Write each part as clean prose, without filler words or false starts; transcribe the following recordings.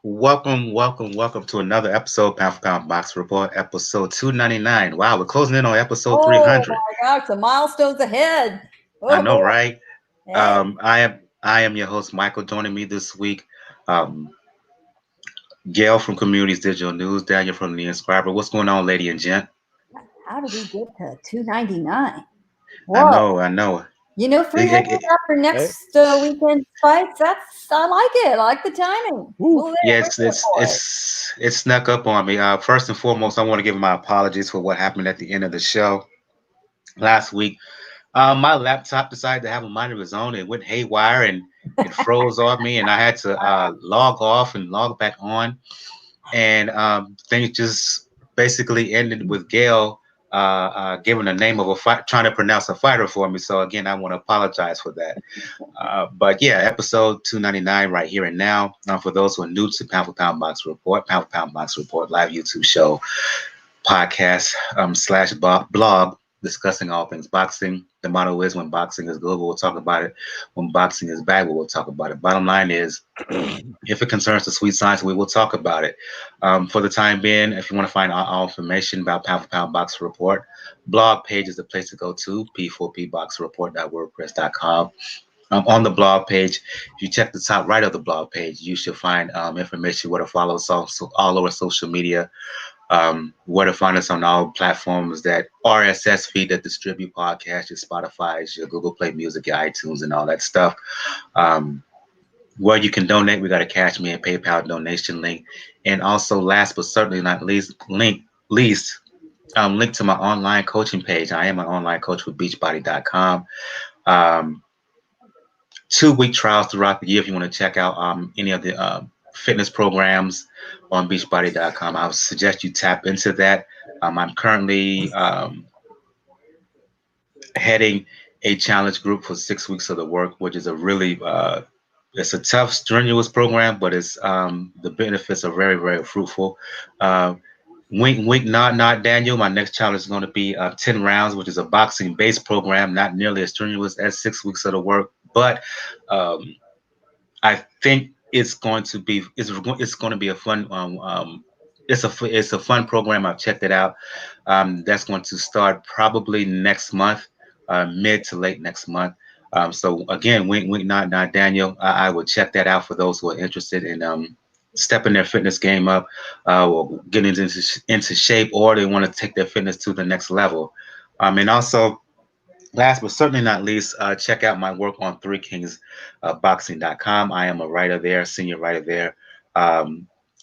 Welcome to another episode, Pound for Pound Box Report, episode 299. Wow, we're closing in on episode Oh 300. my gosh, the milestones ahead. I Oh know, boy. right? Hey, I am your host, Michael. Joining me this week, um, Gail from Communities Digital News, Daniel from the Inscriber. What's going on, lady and gent? how did we get to 299? I Whoa. know, I know. 300 after Hey, next weekend's fights. I like it. I like the timing. woo. Yeah, We're there for it. it snuck up on me. First and foremost, I want to give my apologies for what happened at the end of the show last week. My laptop decided to have a mind of its own. It went haywire and it froze off me, and I had to log off and log back on. And things just basically ended with Gail giving the name of a fight, trying to pronounce a fighter for me. So again, I want to apologize for that. But yeah, episode 299 right here and now. For those who are new to Pound for Pound Box Report, Pound for Pound Box Report live YouTube show, podcast slash blog discussing all things boxing. The motto is when boxing is good, we'll talk about it. When boxing is bad, we'll talk about it. Bottom line is, if it concerns the sweet science, we will talk about it. For the time being, if you want to find all information about Pound for Pound Box Report, blog page is the place to go to, p4pboxreport.wordpress.com. On the blog page, if you check the top right of the blog page, you should find information where to follow us all over social media, where to find us on all platforms that RSS feed that distribute podcasts, your Spotify, your Google Play Music, your iTunes, and all that stuff. Where you can donate, we got a Cash Me and PayPal donation link, and also last but certainly not least, link to my online coaching page. I am an online coach with Beachbody.com. 2-week trials throughout the year if you want to check out any of the fitness programs on Beachbody.com. I would suggest you tap into that. I'm currently heading a challenge group for 6 weeks of the work, which is a really it's a tough, strenuous program, but it's the benefits are very, very fruitful. Wink, wink, nod, nod, Daniel. My next challenge is going to be 10 rounds, which is a boxing-based program, not nearly as strenuous as 6 weeks of the work, but I think it's going to be a fun it's a fun program. I've checked it out. That's going to start probably next month, mid to late next month. So again, wink, wink, nod, nod, Daniel. I would check that out for those who are interested in stepping their fitness game up, or getting into shape, or they want to take their fitness to the next level. And also, last but certainly not least, check out my work on threekingsboxing.com. I am a writer there, senior writer there.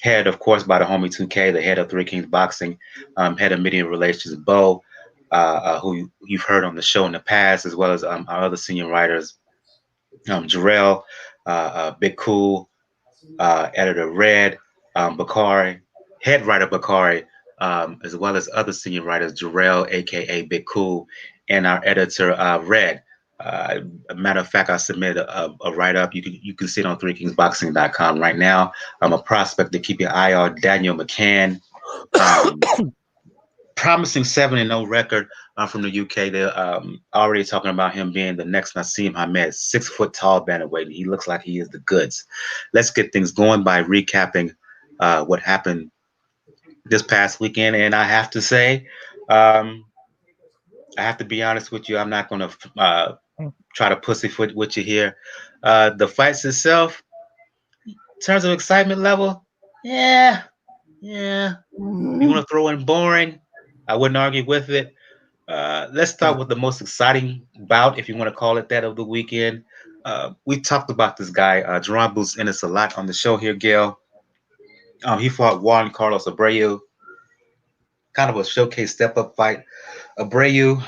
Head, of course, by the homie 2K, the head of Three Kings Boxing, head of media relations, Bo, who you've heard on the show in the past, as well as our other senior writers, Jarrell, Big Cool, editor Red, Bakari, head writer Bakari, as well as other senior writers, Jarrell, aka Big Cool, and our editor Red. A matter of fact, I submitted a write-up. You can see it on threekingsboxing.com right now. I'm a prospect to keep your eye on. Daniel McCann, promising 7-0 record from the UK. They're already talking about him being the next Nassim Hamed, 6 foot tall bantamweight. He looks like he is the goods. Let's get things going by recapping what happened this past weekend. And I have to say, I have to be honest with you. I'm not going to try to pussyfoot with you here. The fights itself, in terms of excitement level, yeah. You want to throw in boring, I wouldn't argue with it. Let's start with the most exciting bout, if you want to call it that, of the weekend. We talked about this guy, Jaron Boots Ennis, a lot on the show here, Gail. He fought Juan Carlos Abreu, kind of a showcase step-up fight. Abreu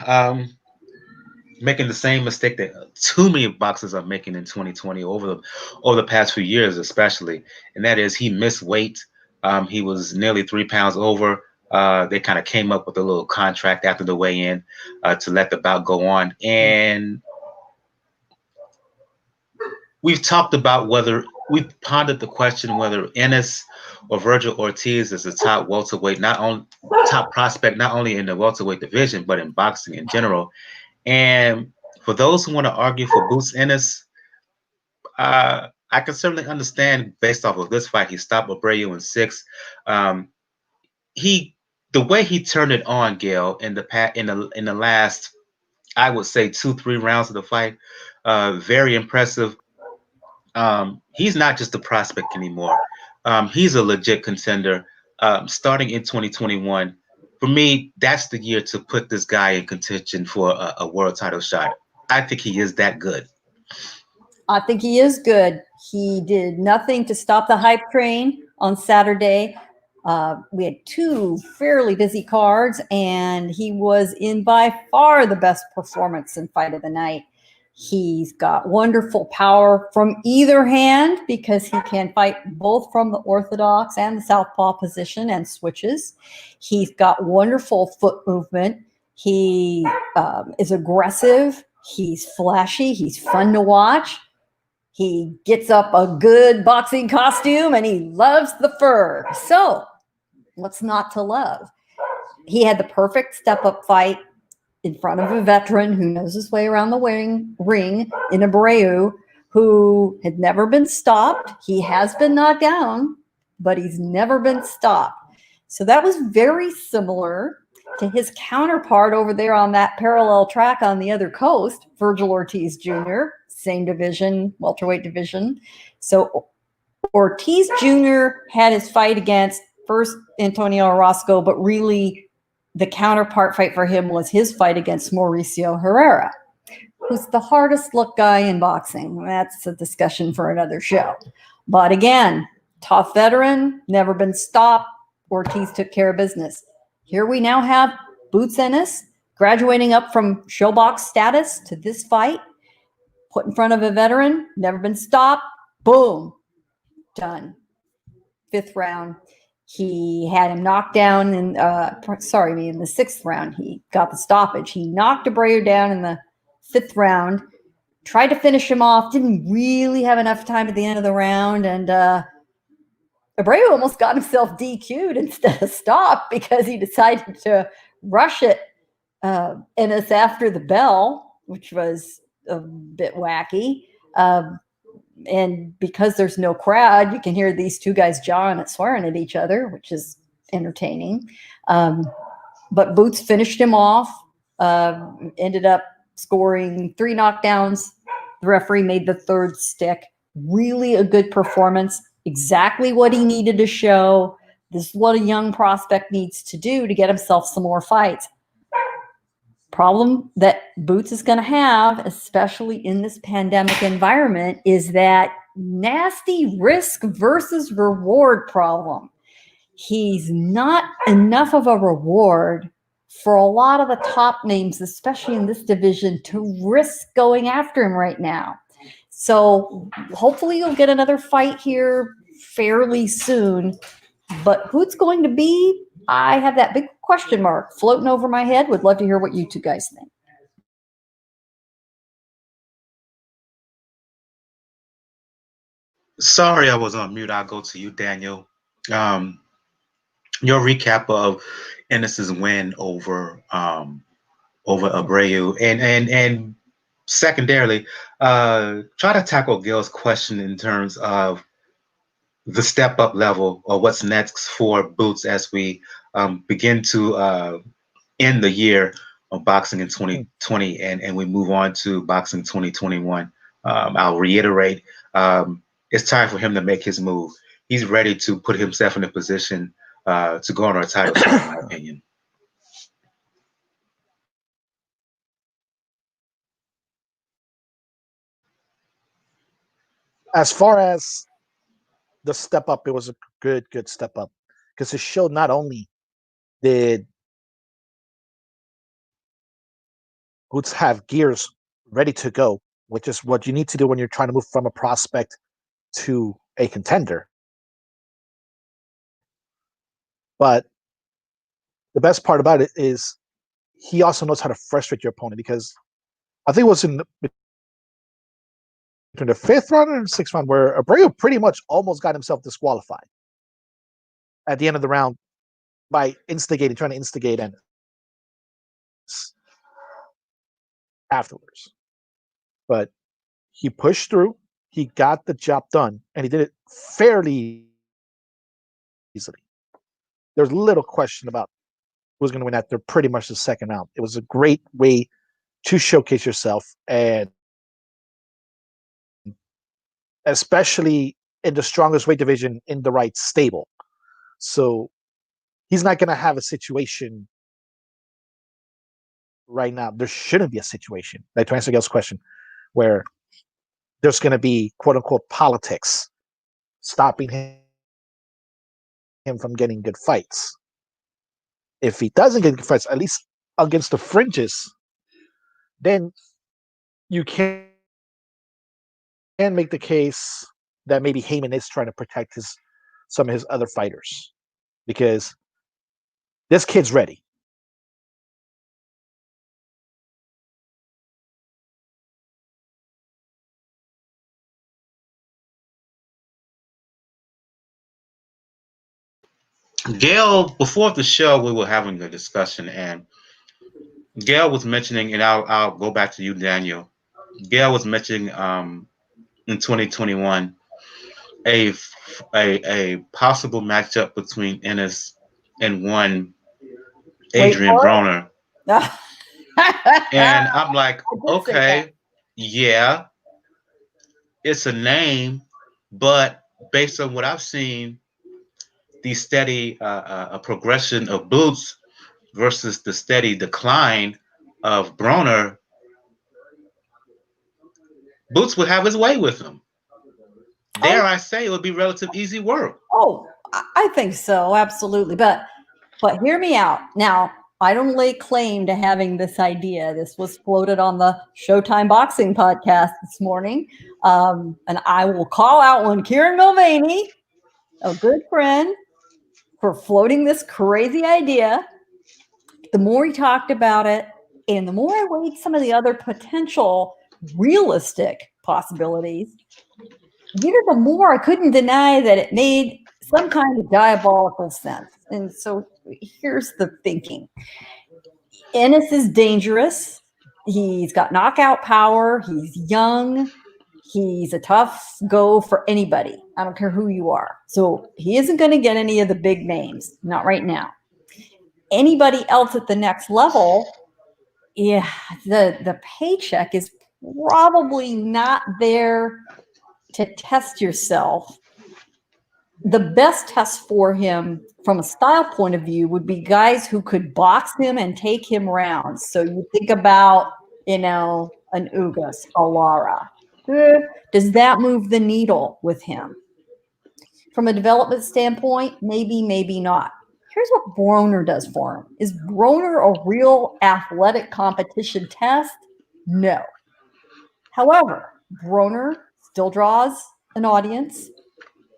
making the same mistake that too many boxers are making in 2020 over the past few years, especially, and that is he missed weight. He was nearly 3 pounds over. They kind of came up with a little contract after the weigh-in to let the bout go on. And we've pondered the question whether Ennis or Virgil Ortiz is the top welterweight, top prospect, not only in the welterweight division, but in boxing in general. And for those who want to argue for Boots Ennis, I can certainly understand based off of this fight. He stopped Abreu in 6. Um, he the way he turned it on, Gail, in the last, I would say 2-3 rounds of the fight, very impressive. He's not just a prospect anymore. He's a legit contender. Starting in 2021, for me, that's the year to put this guy in contention for a world title shot. I think he is that good. I think he is good. He did nothing to stop the hype train on Saturday. We had 2 fairly busy cards, and he was in by far the best performance and fight of the night. He's got wonderful power from either hand because he can fight both from the orthodox and the southpaw position and switches. He's got wonderful foot movement. He is aggressive. He's flashy. He's fun to watch. He gets up a good boxing costume and he loves the fur. So what's not to love? He had the perfect step-up fight in front of a veteran who knows his way around the ring in Abreu, who had never been stopped. He has been knocked down, but he's never been stopped. So that was very similar to his counterpart over there on that parallel track on the other coast, Virgil Ortiz Jr., same division, welterweight division. So Ortiz Jr. had his fight against first Antonio Orozco, but really the counterpart fight for him was his fight against Mauricio Herrera, who's the hardest look guy in boxing. That's a discussion for another show. But again, tough veteran, never been stopped. Ortiz took care of business. Here we now have Boots Ennis graduating up from showbox status to this fight, put in front of a veteran, never been stopped. Boom, done. 5th round. He had him knocked down in the 6th round. He got the stoppage. He knocked Abreu down in the 5th round, tried to finish him off, didn't really have enough time at the end of the round, and Abreu almost got himself DQ'd instead of stopped because he decided to rush it. Ennis after the bell, which was a bit wacky. And because there's no crowd, you can hear these 2 guys jawing and swearing at each other, which is entertaining. But Boots finished him off, ended up scoring 3 knockdowns. The referee made the 3rd stick. Really a good performance. Exactly what he needed to show. This is what a young prospect needs to do to get himself some more fights. Problem that Boots is going to have, especially in this pandemic environment, is that nasty risk versus reward problem. He's not enough of a reward for a lot of the top names, especially in this division, to risk going after him right now. So hopefully you'll get another fight here fairly soon. But who it's going to be, I have that big question mark floating over my head. Would love to hear what you 2 guys think. Sorry, I was on mute. I'll go to you, Daniel. Your recap of Ennis's win over Abreu, and secondarily, try to tackle Gil's question in terms of the step up level or what's next for Boots as we begin to end the year of boxing in 2020 and we move on to boxing 2021. I'll reiterate, it's time for him to make his move. He's ready to put himself in a position to go on a title shot, in my opinion. As far as the step up, it was a good step up because it showed not only did Boots have gears ready to go, which is what you need to do when you're trying to move from a prospect to a contender. But the best part about it is he also knows how to frustrate your opponent because I think it was in between the 5th round and the 6th round where Abreu pretty much almost got himself disqualified at the end of the round by trying to instigate Ennis afterwards. But he pushed through. He got the job done, and he did it fairly easily. There's little question about who's going to win after pretty much the second round. It was a great way to showcase yourself, and especially in the strongest weight division in the right stable. So he's not going to have a situation right now. There shouldn't be a situation, like to answer Gail's question, where there's going to be quote unquote politics stopping him from getting good fights. If he doesn't get good fights, at least against the fringes, then you can make the case that maybe Heyman is trying to protect some of his other fighters, because this kid's ready. Gail, before the show, we were having a discussion, and Gail was mentioning, and I'll go back to you, Daniel. Gail was mentioning in 2021 a possible matchup between Ennis and one Adrian Broner. And I'm like, okay, yeah, it's a name, but based on what I've seen, the steady progression of Boots versus the steady decline of Broner, Boots would have his way with him. Dare I say it would be relative easy work. Oh, I think so, absolutely. But hear me out. Now, I don't lay claim to having this idea. This was floated on the Showtime Boxing podcast this morning. And I will call out one Kieran Mulvaney, a good friend, for floating this crazy idea. The more he talked about it, and the more I weighed some of the other potential realistic possibilities, the more I couldn't deny that it made some kind of diabolical sense. And so here's the thinking. Ennis is dangerous. He's got knockout power. He's young. He's a tough go for anybody. I don't care who you are. So he isn't going to get any of the big names, not right now. Anybody else at the next level, yeah, the paycheck is probably not there to test yourself. The best test for him from a style point of view would be guys who could box him and take him rounds. So you think about, an Ugas, a Lara. Does that move the needle with him? From a development standpoint, maybe, maybe not. Here's what Broner does for him. Is Broner a real athletic competition test? No. However, Broner still draws an audience.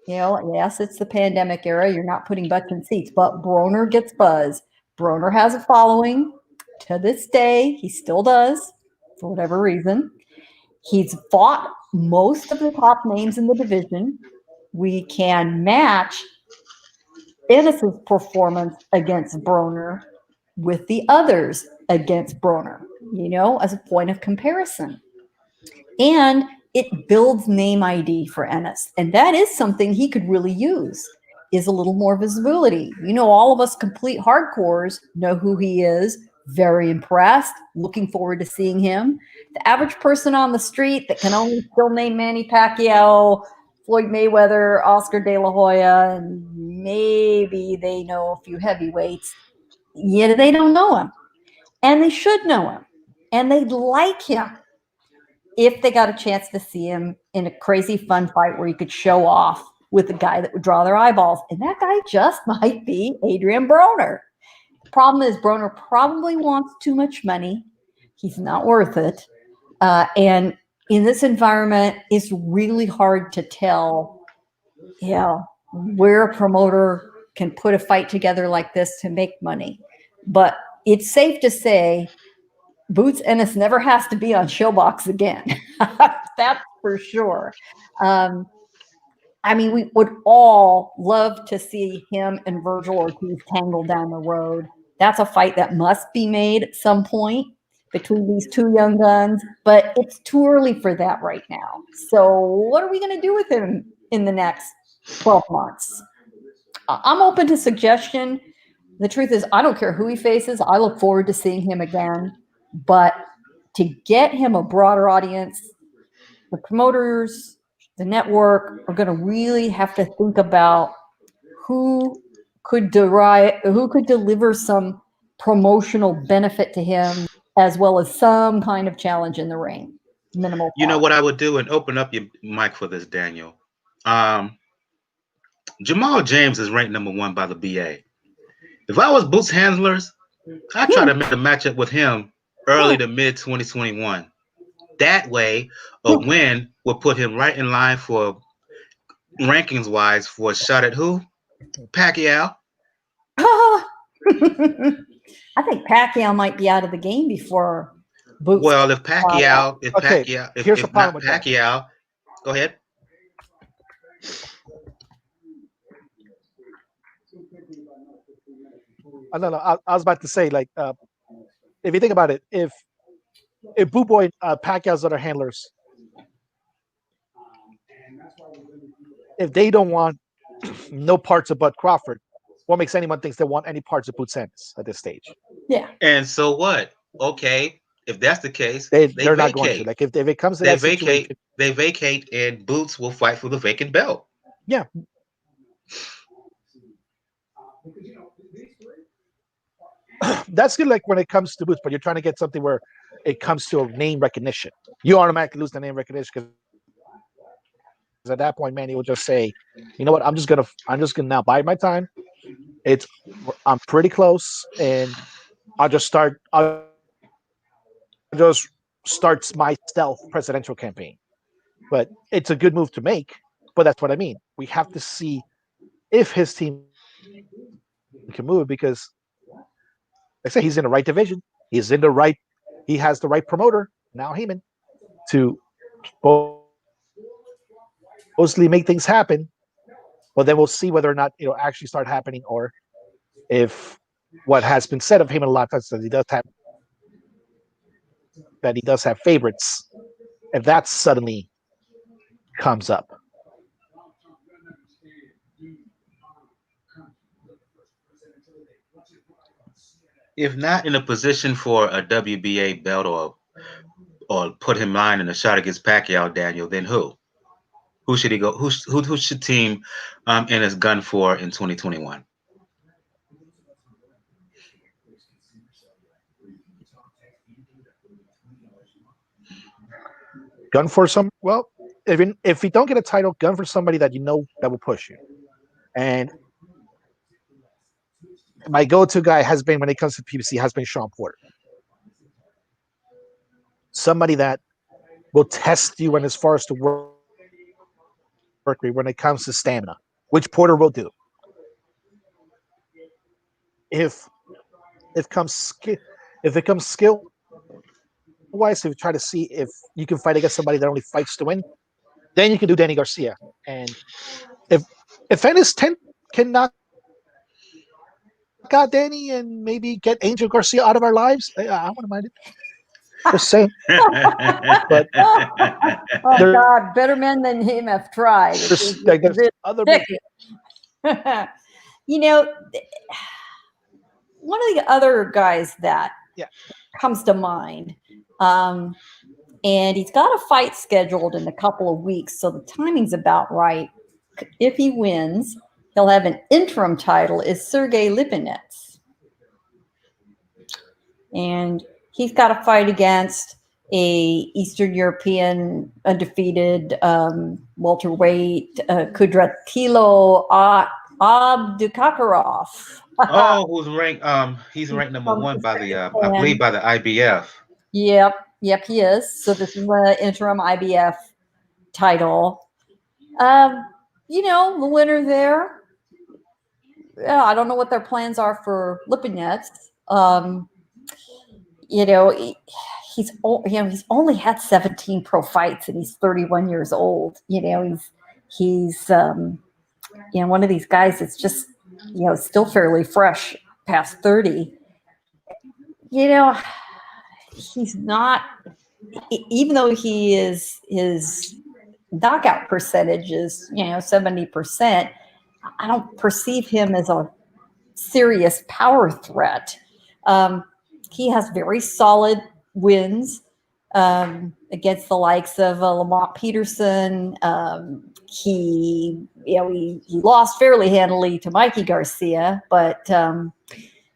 Yes, it's the pandemic era. You're not putting butts in seats, but Broner gets buzz. Broner has a following. To this day, he still does, for whatever reason. He's fought most of the top names in the division. We can match Ennis's performance against Broner with the others against Broner, as a point of comparison. And it builds name ID for Ennis. And that is something he could really use, is a little more visibility. All of us complete hardcores know who he is, very impressed, looking forward to seeing him. The average person on the street that can only still name Manny Pacquiao, Floyd Mayweather, Oscar De La Hoya, and maybe they know a few heavyweights, yet they don't know him. And they should know him. And they'd like him if they got a chance to see him in a crazy fun fight where he could show off with a guy that would draw their eyeballs. And that guy just might be Adrian Broner. The problem is Broner probably wants too much money. He's not worth it. And in this environment, it's really hard to tell, where a promoter can put a fight together like this to make money. But it's safe to say Boots Ennis never has to be on Showbox again. That's for sure. We would all love to see him and Virgil Ortiz tangled down the road. That's a fight that must be made at some point. between these two young guns, but it's too early for that right now. So what are we going to do with him in the next 12 months? I'm open to suggestion. The truth is, I don't care who he faces. I look forward to seeing him again. But to get him a broader audience, the promoters, the network are going to really have to think about who could deliver some promotional benefit to him, as well as some kind of challenge in the ring. Minimal. You know what I would do, and open up your mic for this, Daniel. Jamal James is ranked #1 by the BA. If I was Boots Handlers, I'd try to make a matchup with him early to mid 2021. That way, a win would put him right in line for rankings wise for a shot at who? Pacquiao. I think Pacquiao might be out of the game before Boots. Well, if Pacquiao, here's the problem with Pacquiao, go ahead. No. I was about to say, like, if you think about it, if Boo Boy and Pacquiao's other handlers, if they don't want no parts of Bud Crawford, what makes anyone think they want any parts of Boots Ennis at this stage? Yeah. And so what? Okay, if that's the case, they're not going to. Like, if it comes to that situation, they vacate, and Boots will fight for the vacant belt. Yeah. That's good, like when it comes to Boots, but you're trying to get something where it comes to a name recognition. You automatically lose the name recognition because at that point, Manny will just say, "You know what? I'm just gonna now bide my time. I'm pretty close, and I'll just start my stealth presidential campaign." But it's a good move to make. But that's what I mean. We have to see if his team can move because, like I say, he's in the right division. He has the right promoter now, Heyman, to mostly make things happen. But then we'll see whether or not it'll actually start happening, or if what has been said of Heyman a lot of times that he does have favorites, if that suddenly comes up. If not in a position for a WBA belt or put him line in a shot against Pacquiao, Daniel, then who? Who should he go? Who should team Ennis gun for in 2021? Gun for if you don't get a title, gun for somebody that you know that will push you. And my go-to guy has been, when it comes to PBC, has been Sean Porter. Somebody that will test you and as far as to work when it comes to stamina, which Porter will do. If it comes skill wise, if you try to see if you can fight against somebody that only fights to win, then you can do Danny Garcia. And if Ennis can knock out Danny and maybe get Angel Garcia out of our lives, I wouldn't mind it. Just saying. But God, better men than him have tried. There's other you know, one of the other guys that comes to mind, and he's got a fight scheduled in a couple of weeks, so the timing's about right. If he wins, he'll have an interim title, is Sergiy Lipinets. And he's got to fight against a Eastern European undefeated welterweight, Kudratilo Abdukakarov. Who's ranked? He's ranked #1 by the, I believe, by the IBF. Yep, he is. So this is the interim IBF title. The winner there. I don't know what their plans are for Lipinets. He's only had 17 pro fights and he's 31 years old. He's one of these guys that's just still fairly fresh past 30. he's not, even though his knockout percentage is 70%. I don't perceive him as a serious power threat. He has very solid wins against the likes of Lamont Peterson. He lost fairly handily to Mikey Garcia, but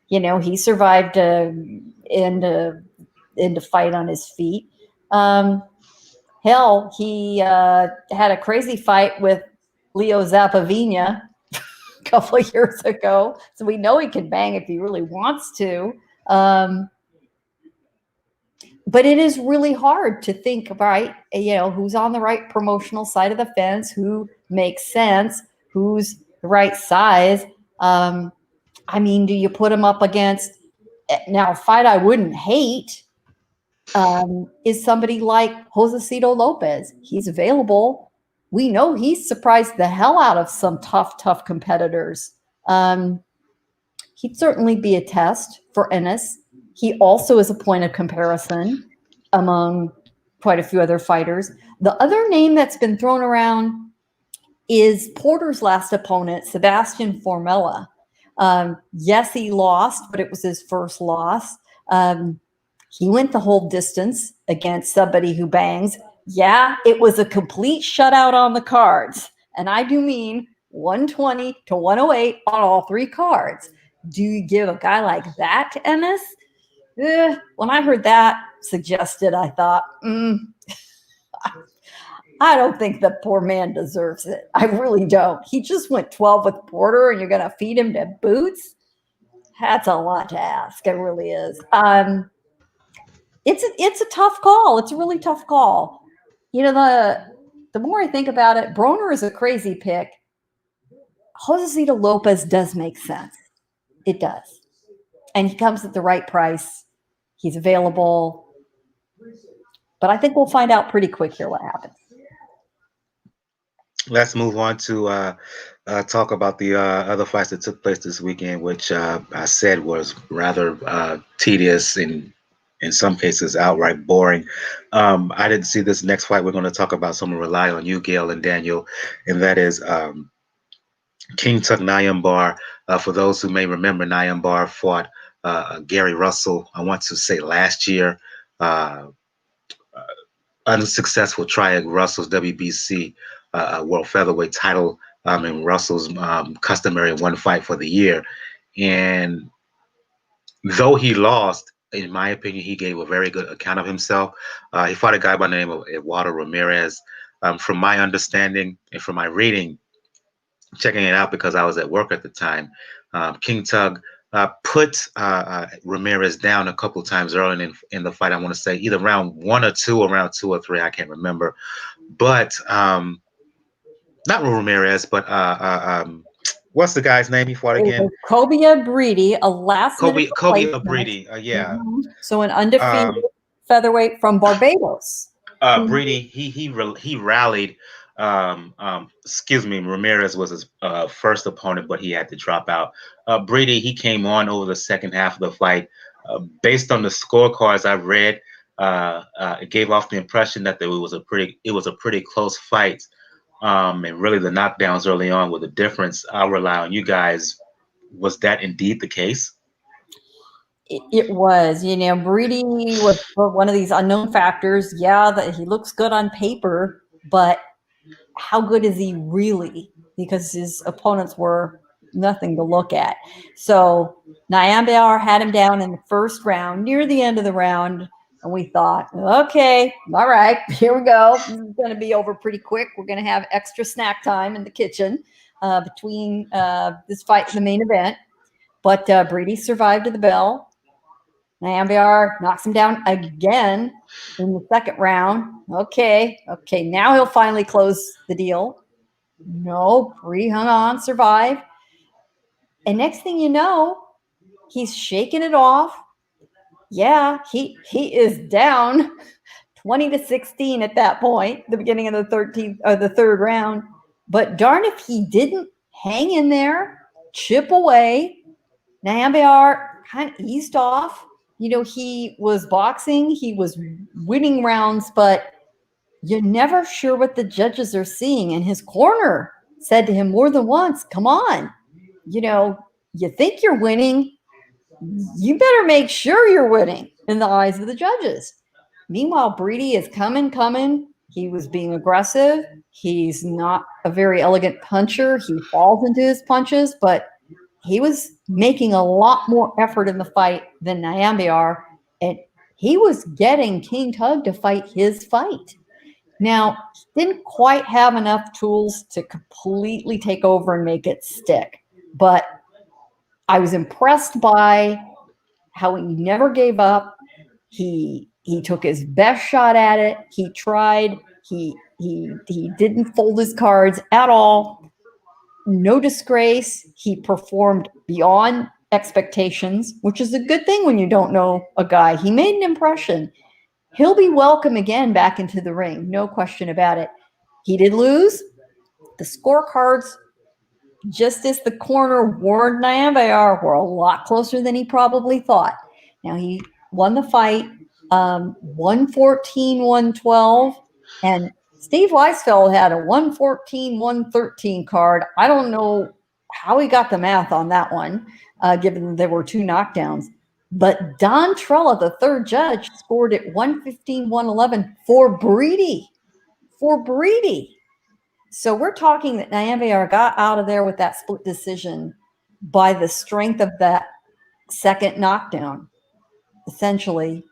he survived into fight on his feet. Hell, he had a crazy fight with Leo Zappavina a couple of years ago, so we know he can bang if he really wants to. But it is really hard to think, right, who's on the right promotional side of the fence, who makes sense, who's the right size. Do you put him up against, now a fight I wouldn't hate is somebody like Josecito Lopez. He's available. We know he's surprised the hell out of some tough competitors. He'd certainly be a test for Ennis. He also is a point of comparison among quite a few other fighters. The other name that's been thrown around is Porter's last opponent, Sebastian Formella. Yes, he lost, but it was his first loss. He went the whole distance against somebody who bangs. Yeah, it was a complete shutout on the cards. And I do mean 120 to 108 on all three cards. Do you give a guy like that to Ennis? When I heard that suggested, I thought, I don't think the poor man deserves it. I really don't. He just went 12 with Porter, and you're going to feed him to Boots? That's a lot to ask. It really is. It's a tough call. It's a really tough call. The more I think about it, Broner is a crazy pick. Josecito Lopez does make sense. It does. And he comes at the right price. He's available. But I think we'll find out pretty quick here what happens. Let's move on to talk about the other fights that took place this weekend, which I said was rather tedious and in some cases outright boring. I didn't see this next fight we're going to talk about, so I'm going to rely on you, Gail and Daniel, and that is King Tug Nyambayar. For those who may remember, Nyambayar fought Gary Russell, I want to say last year. Unsuccessful try at Russell's WBC world featherweight title in Russell's customary one fight for the year. And though he lost, in my opinion, he gave a very good account of himself. He fought a guy by the name of Eduardo Ramirez. From my understanding and from my reading, checking it out because I was at work at the time, King Tug put Ramirez down a couple of times early in the fight. I want to say either round 1 or 2 or round 2 or 3. I can't remember. But not Ramirez, but what's the guy's name he fought again? Kobe Abreu, a last Kobe Abreu. Yeah. Mm-hmm. So an undefeated featherweight from Barbados. Abreu, he rallied. Ramirez was his first opponent, but he had to drop out. Brady, he came on over the second half of the fight. Based on the scorecards I read, it gave off the impression that it was a pretty close fight. And really the knockdowns early on were the difference. I'll rely on you guys. Was that indeed the case? It was. Brady was one of these unknown factors. Yeah, that he looks good on paper, but how good is he really? Because his opponents were nothing to look at. So Nyambayar had him down in the first round, near the end of the round, and we thought, okay, all right, here we go. This is going to be over pretty quick. We're going to have extra snack time in the kitchen between this fight and the main event. But Brady survived to the bell. Nyambayar knocks him down again in the second round. Okay, now he'll finally close the deal. No, Brady hung on, survived. And next thing you know, he's shaking it off. Yeah, he is down 20-16 at that point, the beginning of the third round. But darn if he didn't hang in there, chip away. Nyambayar kind of eased off. he was boxing, he was winning rounds, but you're never sure what the judges are seeing. And his corner said to him more than once, come on, you think you're winning. You better make sure you're winning in the eyes of the judges. Meanwhile, Breedy is coming. He was being aggressive. He's not a very elegant puncher. He falls into his punches, but he was making a lot more effort in the fight than Nyambayar, and he was getting King Tug to fight his fight. Now, he didn't quite have enough tools to completely take over and make it stick, but I was impressed by how he never gave up. He took his best shot at it. He tried. He didn't fold his cards at all. No disgrace. He performed beyond expectations, which is a good thing when you don't know a guy. He made an impression. He'll be welcome again back into the ring. No question about it. He did lose. The scorecards, just as the corner warned Nyambayar, were a lot closer than he probably thought. Now, he won the fight 114-112, and Steve Weisfeld had a 114-113 card. I don't know how he got the math on that one, given there were 2 knockdowns. But Don Trella, the third judge, scored it 115-111 for Breedy. So we're talking that Nyambayar got out of there with that split decision by the strength of that second knockdown. Essentially,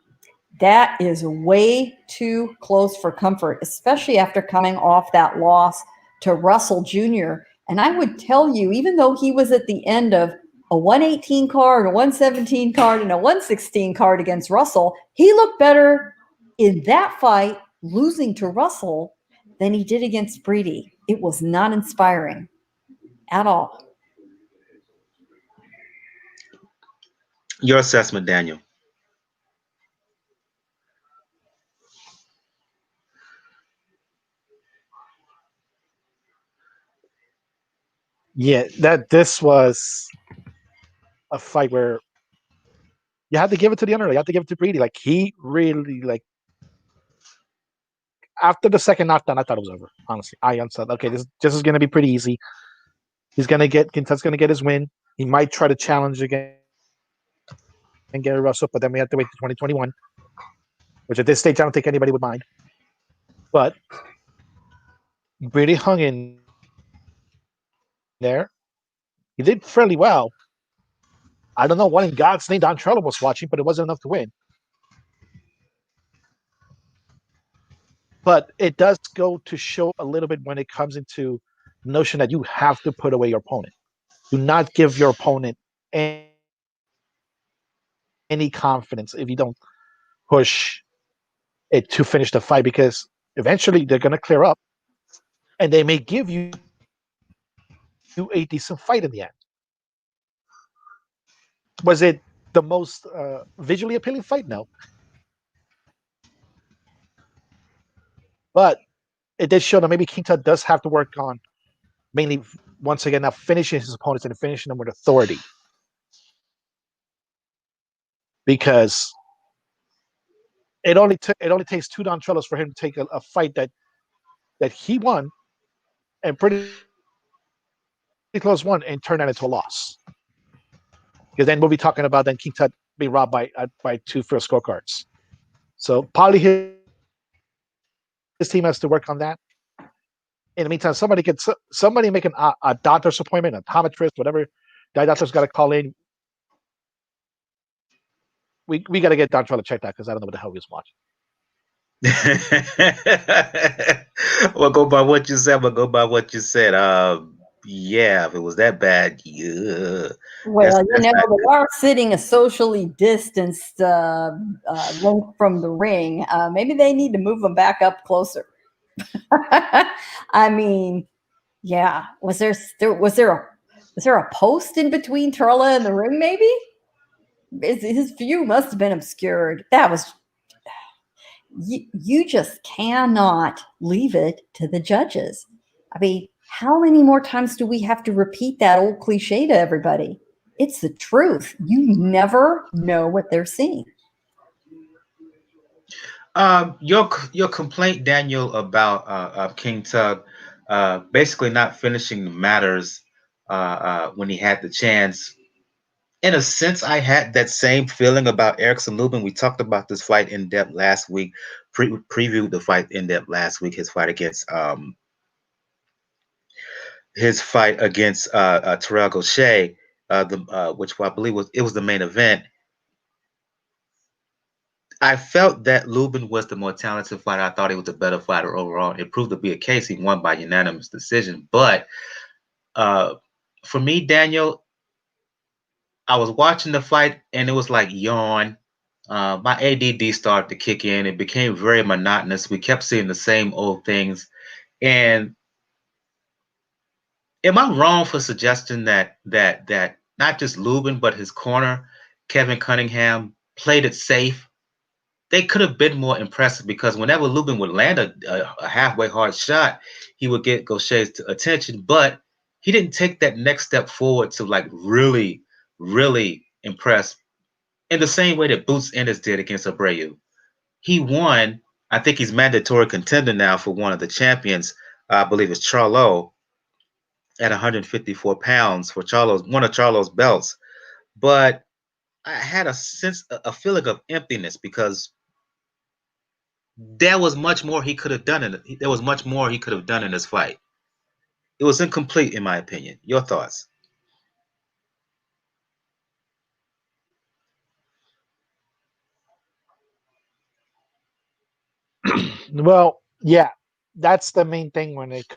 that is way too close for comfort, especially after coming off that loss to Russell Jr. And I would tell you, even though he was at the end of a 118 card, a 117 card, and a 116 card against Russell, he looked better in that fight, losing to Russell, than he did against Breedy. It was not inspiring at all. Your assessment, Daniel. Yeah, this was a fight where you had to give it to the underdog. You had to give it to Breedy. Like, he really, after the second knockdown, I thought it was over. Honestly, I said, okay, this is going to be pretty easy. Quintet's going to get his win. He might try to challenge again and get Russell, but then we have to wait to 2021, which at this stage, I don't think anybody would mind. But Breedy hung in there. He did fairly well. I don't know what in God's name Don Charlo was watching, but it wasn't enough to win. But it does go to show a little bit when it comes into the notion that you have to put away your opponent. Do not give your opponent any confidence if you don't push it to finish the fight, because eventually they're going to clear up and they may give you a decent fight in the end. Was it the most visually appealing fight? No. But it did show that maybe King Tut does have to work on mainly, once again, now finishing his opponents and finishing them with authority. Because it only takes 2 Don Trellos for him to take a fight that he won and pretty close one and turn that into a loss. Because then we'll be talking about then King Tut being robbed by 2 first scorecards. So probably his team has to work on that. In the meantime, somebody make a doctor's appointment, a optometrist, whatever. The doctor's got to call in. We got to get Don Trello checked out because I don't know what the hell he was watching. Well, go by what you said. Yeah, if it was that bad, yeah. Well, they are sitting a socially distanced length from the ring. Maybe they need to move them back up closer. I mean, yeah. Was there a post in between Turla and the ring? Maybe his view must have been obscured. That was. You just cannot leave it to the judges. I mean, how many more times do we have to repeat that old cliche to everybody? It's the truth. You never know what they're seeing. Your complaint, Daniel, about King Tug, basically not finishing the matters when he had the chance. In a sense, I had that same feeling about Erickson Lubin. We talked about this fight in depth last week. Previewed the fight in depth last week. His fight against Terrell Gausha, which I believe was the main event. I felt that Lubin was the more talented fighter. I thought he was a better fighter overall. It proved to be a case. He won by unanimous decision. But uh, for me, Daniel, I was watching the fight and it was like yawn. My ADD started to kick in. It became very monotonous. We kept seeing the same old things. And am I wrong for suggesting that not just Lubin but his corner, Kevin Cunningham, played it safe? They could have been more impressive because whenever Lubin would land a halfway hard shot, he would get Gausha's attention, but he didn't take that next step forward to like really, really impress in the same way that Boots Ennis did against Abreu. He won. I think he's mandatory contender now for one of the champions. I believe it's Charlo at 154 pounds for one of Charlo's belts. But I had a feeling of emptiness because there was much more he could have done there was much more he could have done in this fight. It was incomplete, in my opinion. Your thoughts? Well, yeah, that's the main thing when it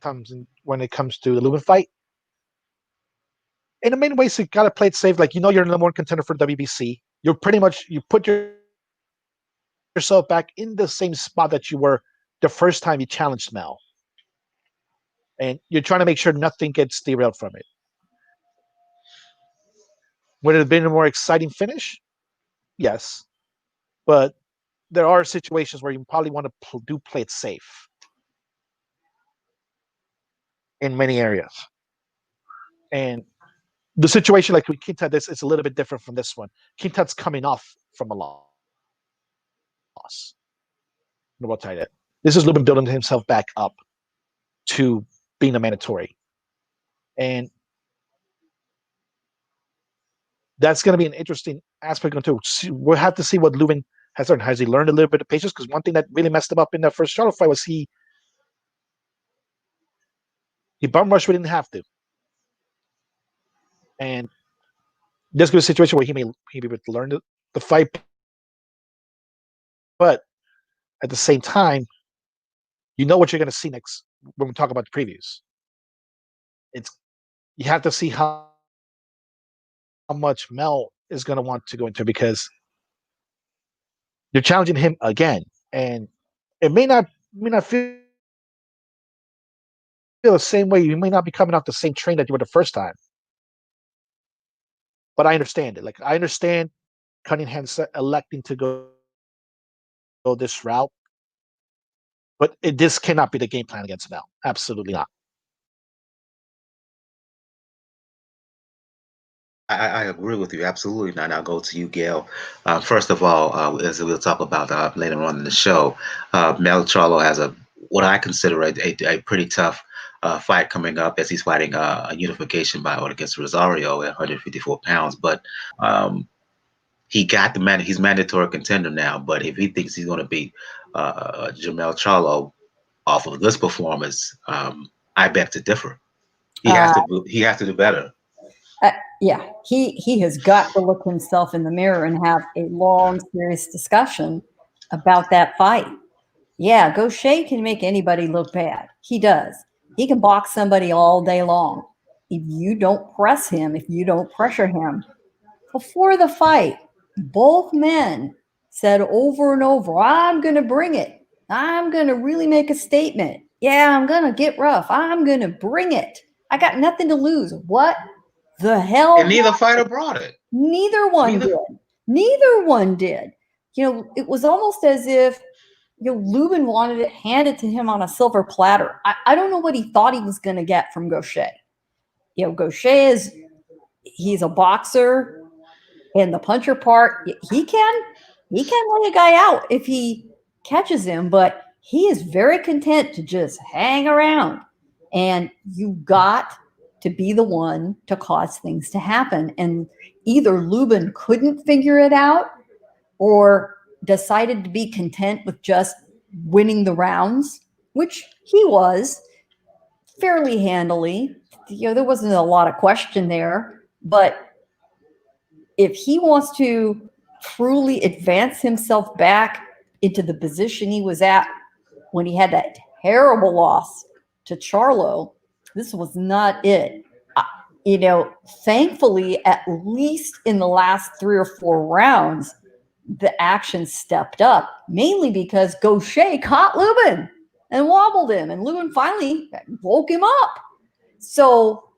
comes to the Lubin fight. In the main ways, you gotta play it safe. Like you're the number one contender for WBC. You're pretty much you put yourself back in the same spot that you were the first time you challenged Mel, and you're trying to make sure nothing gets derailed from it. Would it have been a more exciting finish? Yes, but there are situations where you probably want to play it safe in many areas. And the situation like with Quintet, this is a little bit different from this one. Quintet's coming off from a loss. We'll tell you that. This is Lubin building himself back up to being a mandatory. And that's going to be an interesting aspect too. We'll have to see what Lubin has learned. Has he learned a little bit of patience? Because one thing that really messed him up in that first Charlo fight was he bum rushed when he didn't have to. And this could be a situation where he may be able to learn the fight, but at the same time, you know what you're going to see next when we talk about the previews. You have to see how much Mel is going to want to go into because you're challenging him again, and it may not feel the same way. You may not be coming off the same train that you were the first time, but I understand it. Like I understand Cunningham electing to go this route, but this cannot be the game plan against Mel. Absolutely not. I agree with you absolutely. Now, I'll go to you, Gail. First of all, as we'll talk about later on in the show, Mel Charlo has what I consider a pretty tough fight coming up as he's fighting a unification bout against Rosario at 154 pounds. But he got he's mandatory contender now. But if he thinks he's going to beat Jermell Charlo off of this performance, I beg to differ. He has to do better. Yeah, he has got to look himself in the mirror and have a long, serious discussion about that fight. Yeah, Gausha can make anybody look bad. He does. He can box somebody all day long. If you don't press him, if you don't pressure him, before the fight, both men said over and over, I'm going to bring it. I'm going to really make a statement. Yeah, I'm going to get rough. I'm going to bring it. I got nothing to lose. What the hell? And neither fighter brought it. Neither one did. Neither one did. It was almost as if Lubin wanted it handed to him on a silver platter. I don't know what he thought he was going to get from Gausha. Gausha he's a boxer. And the puncher part, he can lay a guy out if he catches him, but he is very content to just hang around. And you got to be the one to cause things to happen. And either Lubin couldn't figure it out or decided to be content with just winning the rounds, which he was fairly handily. There wasn't a lot of question there, but if he wants to truly advance himself back into the position he was at when he had that terrible loss to Charlo, this was not it. Thankfully, at least in the last 3 or 4 rounds, the action stepped up, mainly because Gausha caught Lubin and wobbled him, and Lubin finally woke him up. So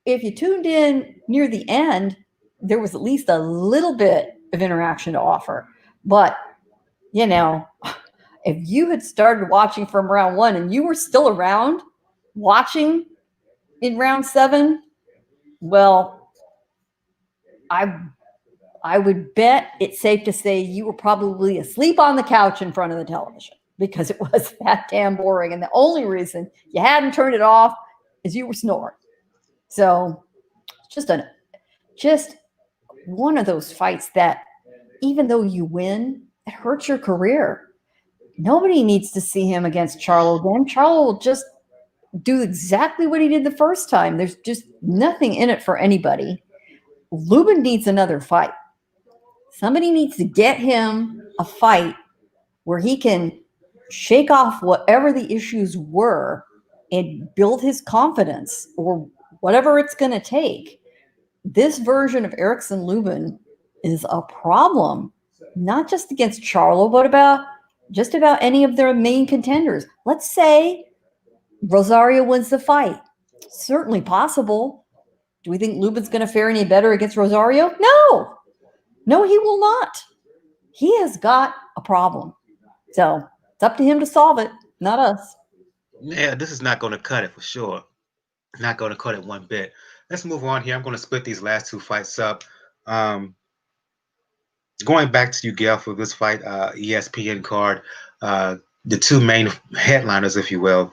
if you tuned in near the end, there was at least a little bit of interaction to offer. But, if you had started watching from round 1 and you were still around watching in round 7, well, I would bet it's safe to say you were probably asleep on the couch in front of the television because it was that damn boring. And the only reason you hadn't turned it off is you were snoring. So just one of those fights that even though you win, it hurts your career. Nobody needs to see him against Charlo again. Charlo will just do exactly what he did the first time. There's just nothing in it for anybody. Lubin needs another fight. Somebody needs to get him a fight where he can shake off whatever the issues were and build his confidence or whatever it's going to take. This version of Erickson Lubin is a problem, not just against Charlo, but about any of their main contenders. Let's say Rosario wins the fight. Certainly possible. Do we think Lubin's going to fare any better against Rosario? No, he will not. He has got a problem. So it's up to him to solve it, not us. Yeah, this is not going to cut it for sure. Not going to cut it one bit. Let's move on here. I'm going to split these last 2 fights up. Going back to you, Gail, for this fight, ESPN card, the 2 main headliners, if you will.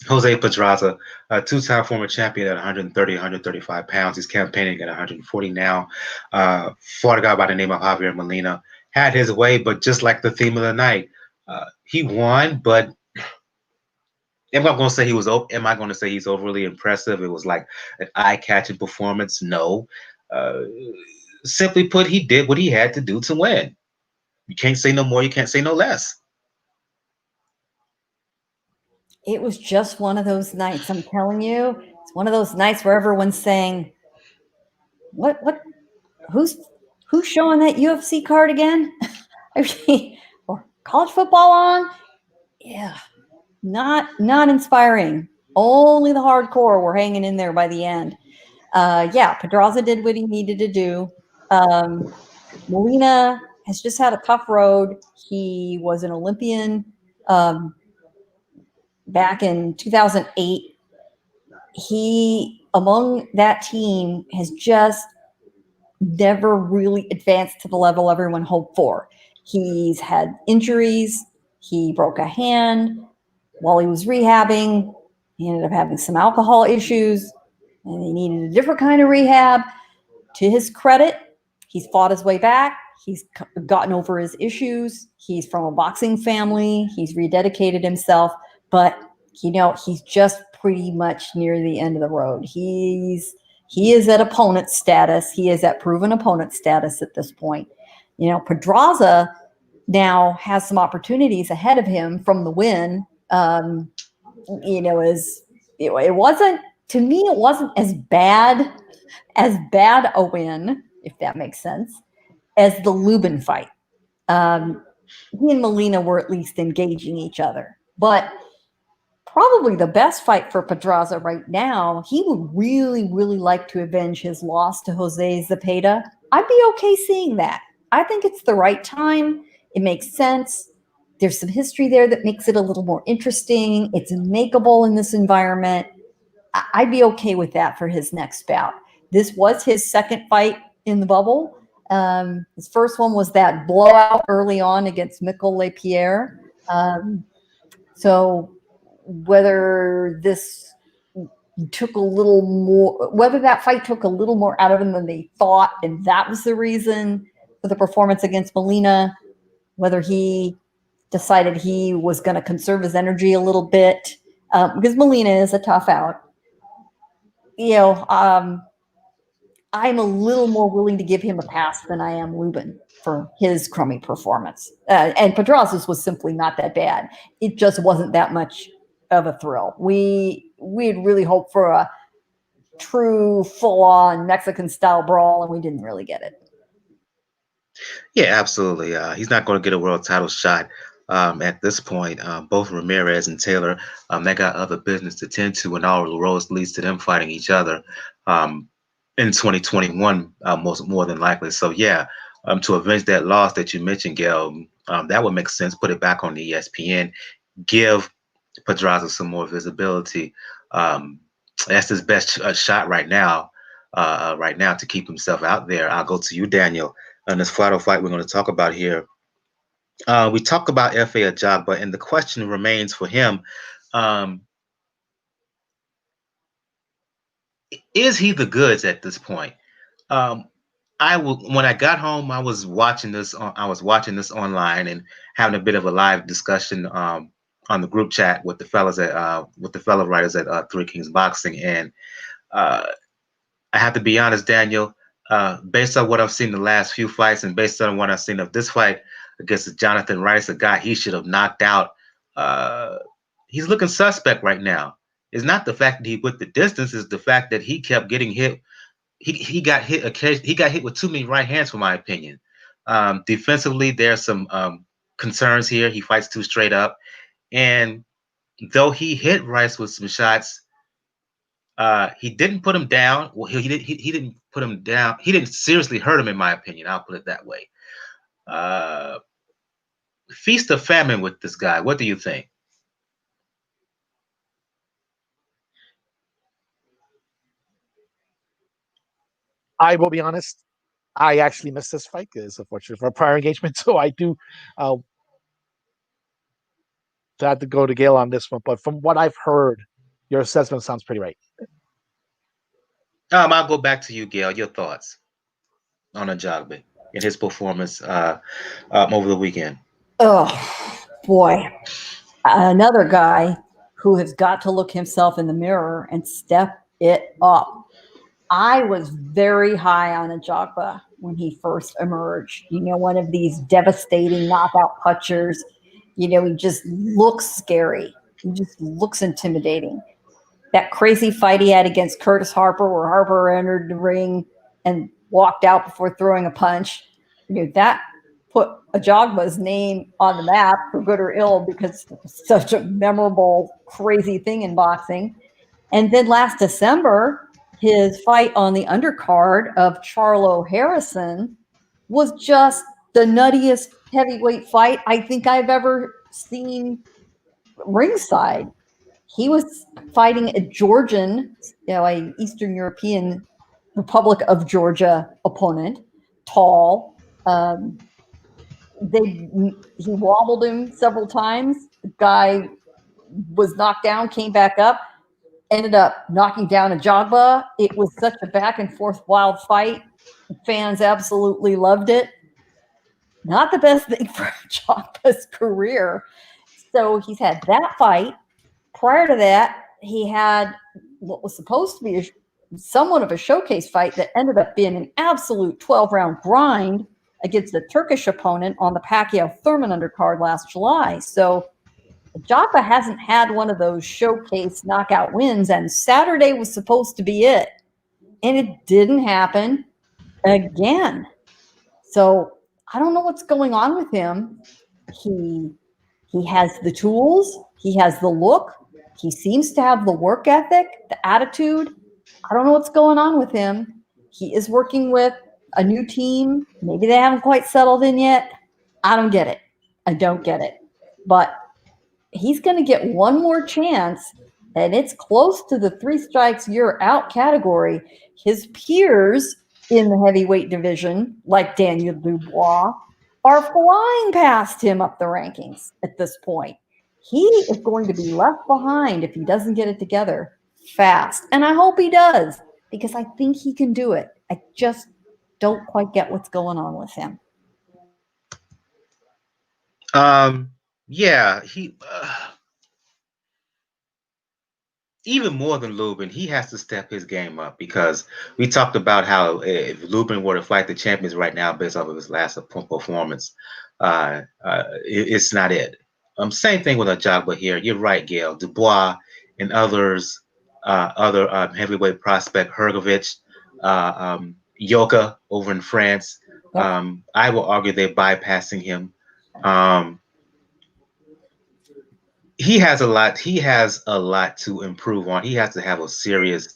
Jose Pedraza, a 2-time former champion at 130, 135 pounds. He's campaigning at 140 now. Fought a guy by the name of Javier Molina. Had his way, but just like the theme of the night, he won. But am I going to say he's overly impressive? It was like an eye-catching performance? No. Simply put, he did what he had to do to win. You can't say no more. You can't say no less. It was just one of those nights. I'm telling you, it's one of those nights where everyone's saying, who's showing that UFC card again? Or college football on? Yeah, not inspiring. Only the hardcore were hanging in there by the end. Pedraza did what he needed to do. Molina has just had a tough road. He was an Olympian back in 2008. He, among that team, has just never really advanced to the level everyone hoped for. He's had injuries. He broke a hand while he was rehabbing. He ended up having some alcohol issues, and he needed a different kind of rehab. To his credit, he's fought his way back. He's gotten over his issues. He's from a boxing family. He's rededicated himself, but he's just pretty much near the end of the road. He is at opponent status. He is at proven opponent status at this point. Pedraza now has some opportunities ahead of him from the win. It wasn't, to me, it wasn't as bad a win, if that makes sense, as the Lubin fight. He and Molina were at least engaging each other. But probably the best fight for Pedraza right now, he would really, really like to avenge his loss to Jose Zepeda. I'd be okay seeing that. I think it's the right time. It makes sense. There's some history there that makes it a little more interesting. It's makeable in this environment. I'd be okay with that for his next bout. This was his second fight in the bubble. His first one was that blowout early on against Mikkel Lapierre. So whether this took a little more, whether that fight took a little more out of him than they thought, and that was the reason for the performance against Molina, whether he decided he was going to conserve his energy a little bit, because Molina is a tough out. I'm a little more willing to give him a pass than I am Lubin for his crummy performance. And Pedraza's was simply not that bad. It just wasn't that much of a thrill. We'd really hoped for a true full-on Mexican-style brawl, and we didn't really get it. Yeah, absolutely. He's not going to get a world title shot at this point. Both Ramirez and Taylor, they got other business to tend to, and all the roads leads to them fighting each other in 2021, more than likely. So yeah, to avenge that loss that you mentioned, Gail, that would make sense. Put it back on the ESPN, give Pedraza some more visibility. That's his best shot right now. To keep himself out there. I'll go to you, Daniel. On this final fight we're going to talk about here. We talk about F.A. Ajagba, and the question remains for him, is he the goods at this point? When I got home, I was watching this online and having a bit of a live discussion on the group chat with the fellow writers at Three Kings Boxing, and I have to be honest, Daniel, based on what I've seen the last few fights and based on what I've seen of this fight against Jonathan Rice, a guy he should have knocked out, he's looking suspect right now. It's not the fact that he went the distance, it's the fact that he kept getting hit. He got hit with too many right hands, for my opinion. Defensively, there's some concerns here. He fights too straight up. And though he hit Rice with some shots, he didn't put him down. Well, he didn't put him down. He didn't seriously hurt him, in my opinion. I'll put it that way. Feast or famine with this guy. What do you think? I will be honest. I actually missed this fight because, unfortunately, for a prior engagement. So I do had to go to Gail on this one. But from what I've heard, your assessment sounds pretty right. I'll go back to you, Gail. Your thoughts on Ajagba and his performance over the weekend. Oh, boy. Another guy who has got to look himself in the mirror and step it up. I was very high on Ajagba when he first emerged. One of these devastating knockout punchers. He just looks scary. He just looks intimidating. That crazy fight he had against Curtis Harper, where Harper entered the ring and walked out before throwing a punch, that put Ajagba's name on the map, for good or ill, because it's such a memorable, crazy thing in boxing. And then last December, his fight on the undercard of Charlo Harrison was just the nuttiest heavyweight fight I think I've ever seen ringside. He was fighting a Georgian, an Eastern European Republic of Georgia opponent, tall. He wobbled him several times. The guy was knocked down, came back up, ended up knocking down Ajagba. It was such a back and forth wild fight. Fans absolutely loved it. Not the best thing for Ajagba's career. So he's had that fight. Prior to that, he had what was supposed to be somewhat of a showcase fight that ended up being an absolute 12-round grind against a Turkish opponent on the Pacquiao-Thurman undercard last July. So Ajagba hasn't had one of those showcase knockout wins, and Saturday was supposed to be it. And it didn't happen again. So I don't know what's going on with him. He has the tools. He has the look. He seems to have the work ethic, the attitude. I don't know what's going on with him. He is working with a new team. Maybe they haven't quite settled in yet. I don't get it. I don't get it. But he's going to get one more chance, and it's close to the 3 strikes you're out category. His peers in the heavyweight division, like Daniel Dubois, are flying past him up the rankings at this point. He is going to be left behind if he doesn't get it together fast. And I hope he does, because I think he can do it. I just don't quite get what's going on with him. Yeah, he even more than Lubin, he has to step his game up because we talked about how if Lubin were to fight the champions right now based off of his last performance, it's not it. Same thing with Ajagba here. You're right, Gail. Dubois and others, other heavyweight prospect, Hrgovic, Yoka over in France. Yep. I will argue they're bypassing him. Um, he has a lot. He has a lot to improve on. He has to have a serious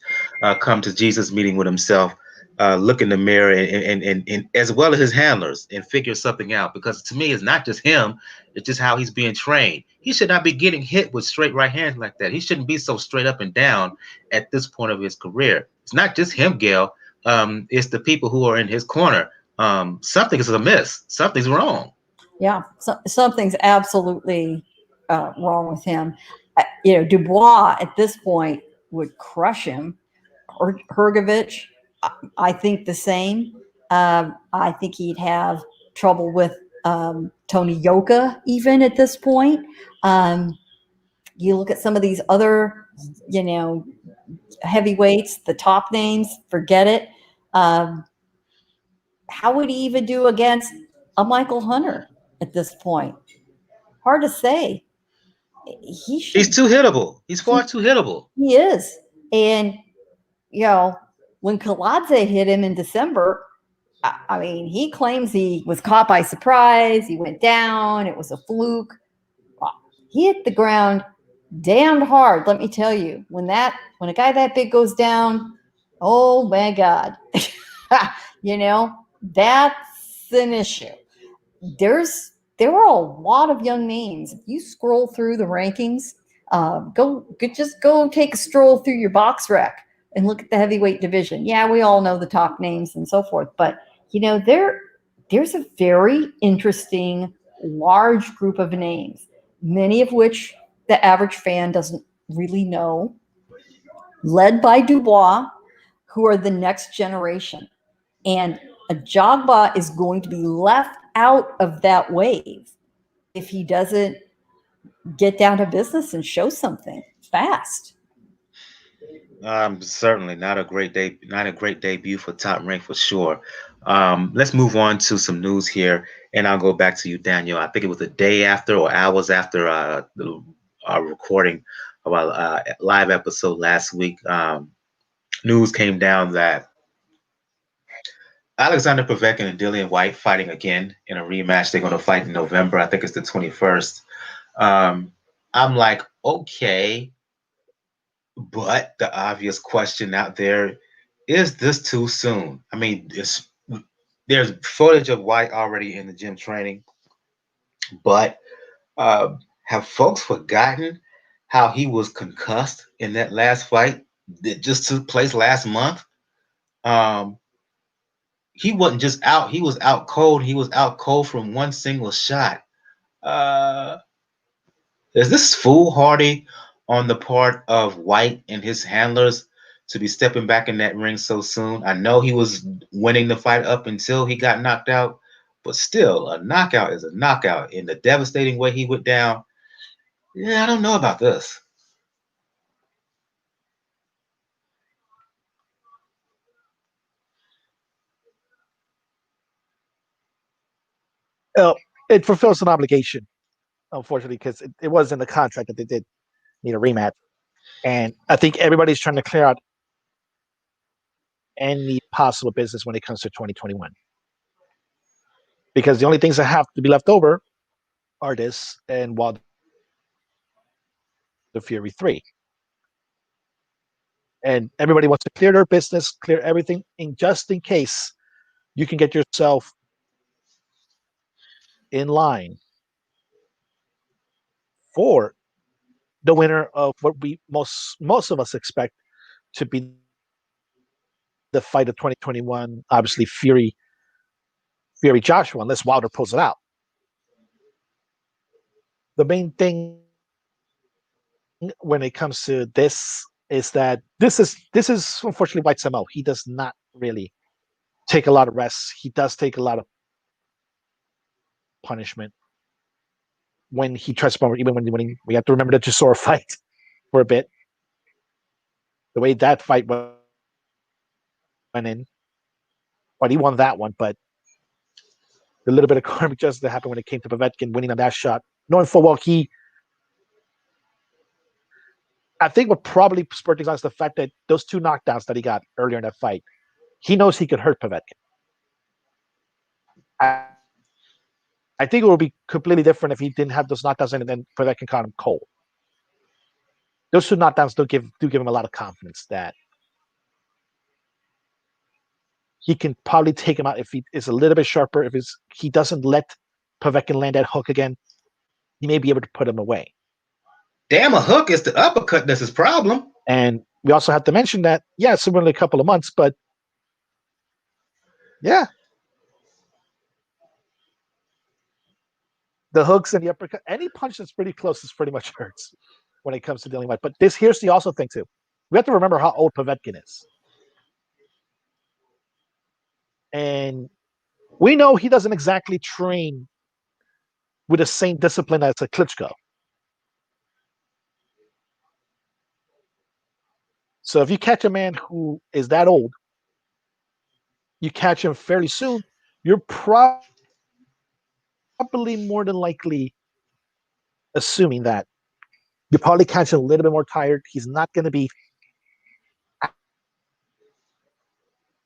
come to Jesus meeting with himself, look in the mirror, and as well as his handlers, and figure something out. Because to me, it's not just him; it's just how he's being trained. He should not be getting hit with straight right hands like that. He shouldn't be so straight up and down at this point of his career. It's not just him, Gail. It's the people who are in his corner. Something is amiss. Something's wrong. Yeah, something's absolutely wrong with him. Dubois at this point would crush him. Hrgovic, I think the same. I think he'd have trouble with Tony Yoka even at this point. You look at some of these other, heavyweights, the top names, forget it. How would he even do against a Michael Hunter at this point? Hard to say. He He's should. too hittable. He's He, far too hittable. he is, and when Kaladze hit him in December, I mean, he claims he was caught by surprise. He went down. It was a fluke. He hit the ground damned hard. Let me tell you, when a guy that big goes down, oh my God, that's an issue. There are a lot of young names. If you scroll through the rankings, just go take a stroll through your box rec and look at the heavyweight division. Yeah, we all know the top names and so forth, but there's a very interesting large group of names, many of which the average fan doesn't really know, led by Dubois, who are the next generation. And Ajagba is going to be left out of that wave if he doesn't get down to business and show something fast. Certainly not a great day, not a great debut for Top Rank for sure. Let's move on to some news here, and I'll go back to you, Daniel. I think it was the day after or hours after our recording of our live episode last week. News came down that Alexander Povetkin and Dillian Whyte fighting again in a rematch. They're going to fight in November. I think it's the 21st. I'm like, okay, but the obvious question out there is this too soon? I mean, there's footage of Whyte already in the gym training, but have folks forgotten how he was concussed in that last fight that just took place last month? Um, he wasn't just out; he was out cold. He was out cold from one single shot. Uh, Is this foolhardy on the part of Whyte and his handlers to be stepping back in that ring so soon? I know he was winning the fight up until he got knocked out, but still, a knockout is a knockout. In the devastating way he went down, yeah, I don't know about this. Uh, it fulfills an obligation, unfortunately, because it was in the contract that they did need a rematch. And I think everybody's trying to clear out any possible business when it comes to 2021. Because the only things that have to be left over are this and Wilder Fury 3. And everybody wants to clear their business, clear everything, just in case you can get yourself in line for the winner of what we most of us expect to be the the fight of 2021, obviously Fury Joshua, unless Wilder pulls it out. The main thing when it comes to this is that this is unfortunately Whyte's MO. He does not really take a lot of rests. He does take a lot of punishment when he tries to, even when we have to remember the Chisora fight for a bit. The way that fight went in, but he won that one. But the little bit of karmic justice that happened when it came to Povetkin winning on that shot, knowing full well I think what probably spurred things on is the fact that those 2 knockdowns that he got earlier in that fight, he knows he could hurt Povetkin. I think it would be completely different if he didn't have those knockdowns and then Povetkin caught him cold. Those 2 knockdowns do give him a lot of confidence that he can probably take him out if he is a little bit sharper. If he doesn't let Povetkin land that hook again, he may be able to put him away. Damn, a hook is the uppercut that's his problem. And we also have to mention that, it's only a couple of months, but yeah. The hooks and the uppercut, any punch that's pretty close is pretty much hurts when it comes to dealing with. But here's the also thing too. We have to remember how old Povetkin is. And we know he doesn't exactly train with the same discipline as a Klitschko. So if you catch a man who is that old, you catch him fairly soon, you're probably more than likely assuming that you probably catch him a little bit more tired. He's not going to be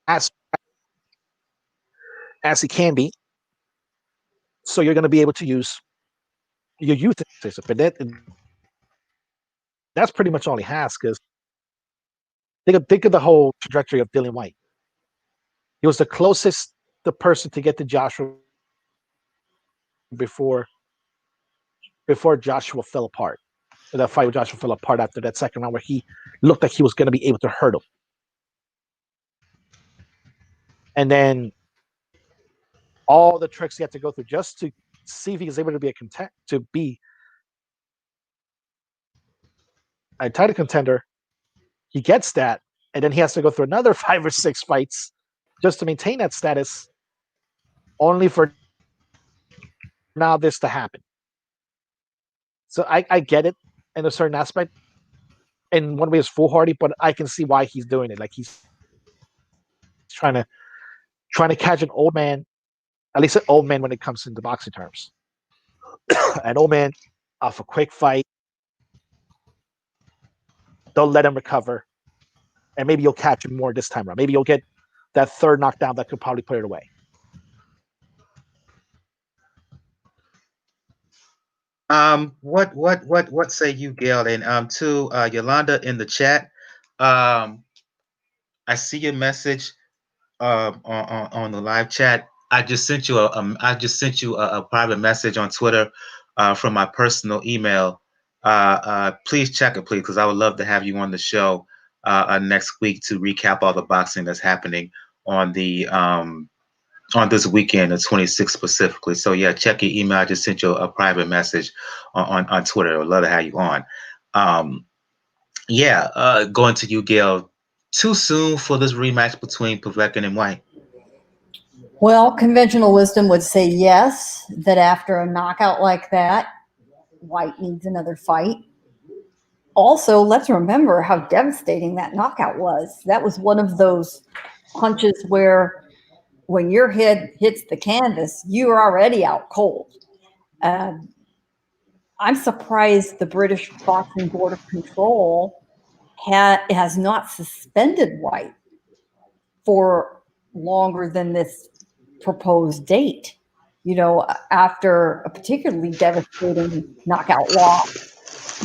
as he can be. So you're going to be able to use your youth. But that's pretty much all he has, because think of the whole trajectory of Dillian Whyte. He was the closest the person to get to Joshua before Joshua fell apart. That fight with Joshua fell apart after that second round where he looked like he was going to be able to hurt him. And then all the tricks he had to go through just to see if he was able to be a title contender. He gets that, and then he has to go through another 5 or 6 fights just to maintain that status, only for now this to happen. So I get it in a certain aspect. In one way, it's foolhardy, but I can see why he's doing it. Like he's trying to catch an old man, at least an old man when it comes into boxing terms. An old man off a quick fight. Don't let him recover. And maybe you'll catch him more this time around. Maybe you'll get that 3rd knockdown that could probably put it away. What say you, Gail? And to Yolanda in the chat, I see your message on the live chat. I just sent you a private message on Twitter from my personal email. Please check it, please, because I would love to have you on the show next week to recap all the boxing that's happening on the on this weekend, the 26th specifically. So yeah, check your email. I just sent you a private message on Twitter. I would love to have you on. Going to you, Gail. Too soon for this rematch between Povetkin and Whyte? Well, conventional wisdom would say yes, that after a knockout like that, Whyte needs another fight. Also, let's remember how devastating that knockout was. That was one of those punches where when your head hits the canvas, you are already out cold. I'm surprised the British Boxing Board of Control has not suspended Whyte for longer than this proposed date. You know, after a particularly devastating knockout loss,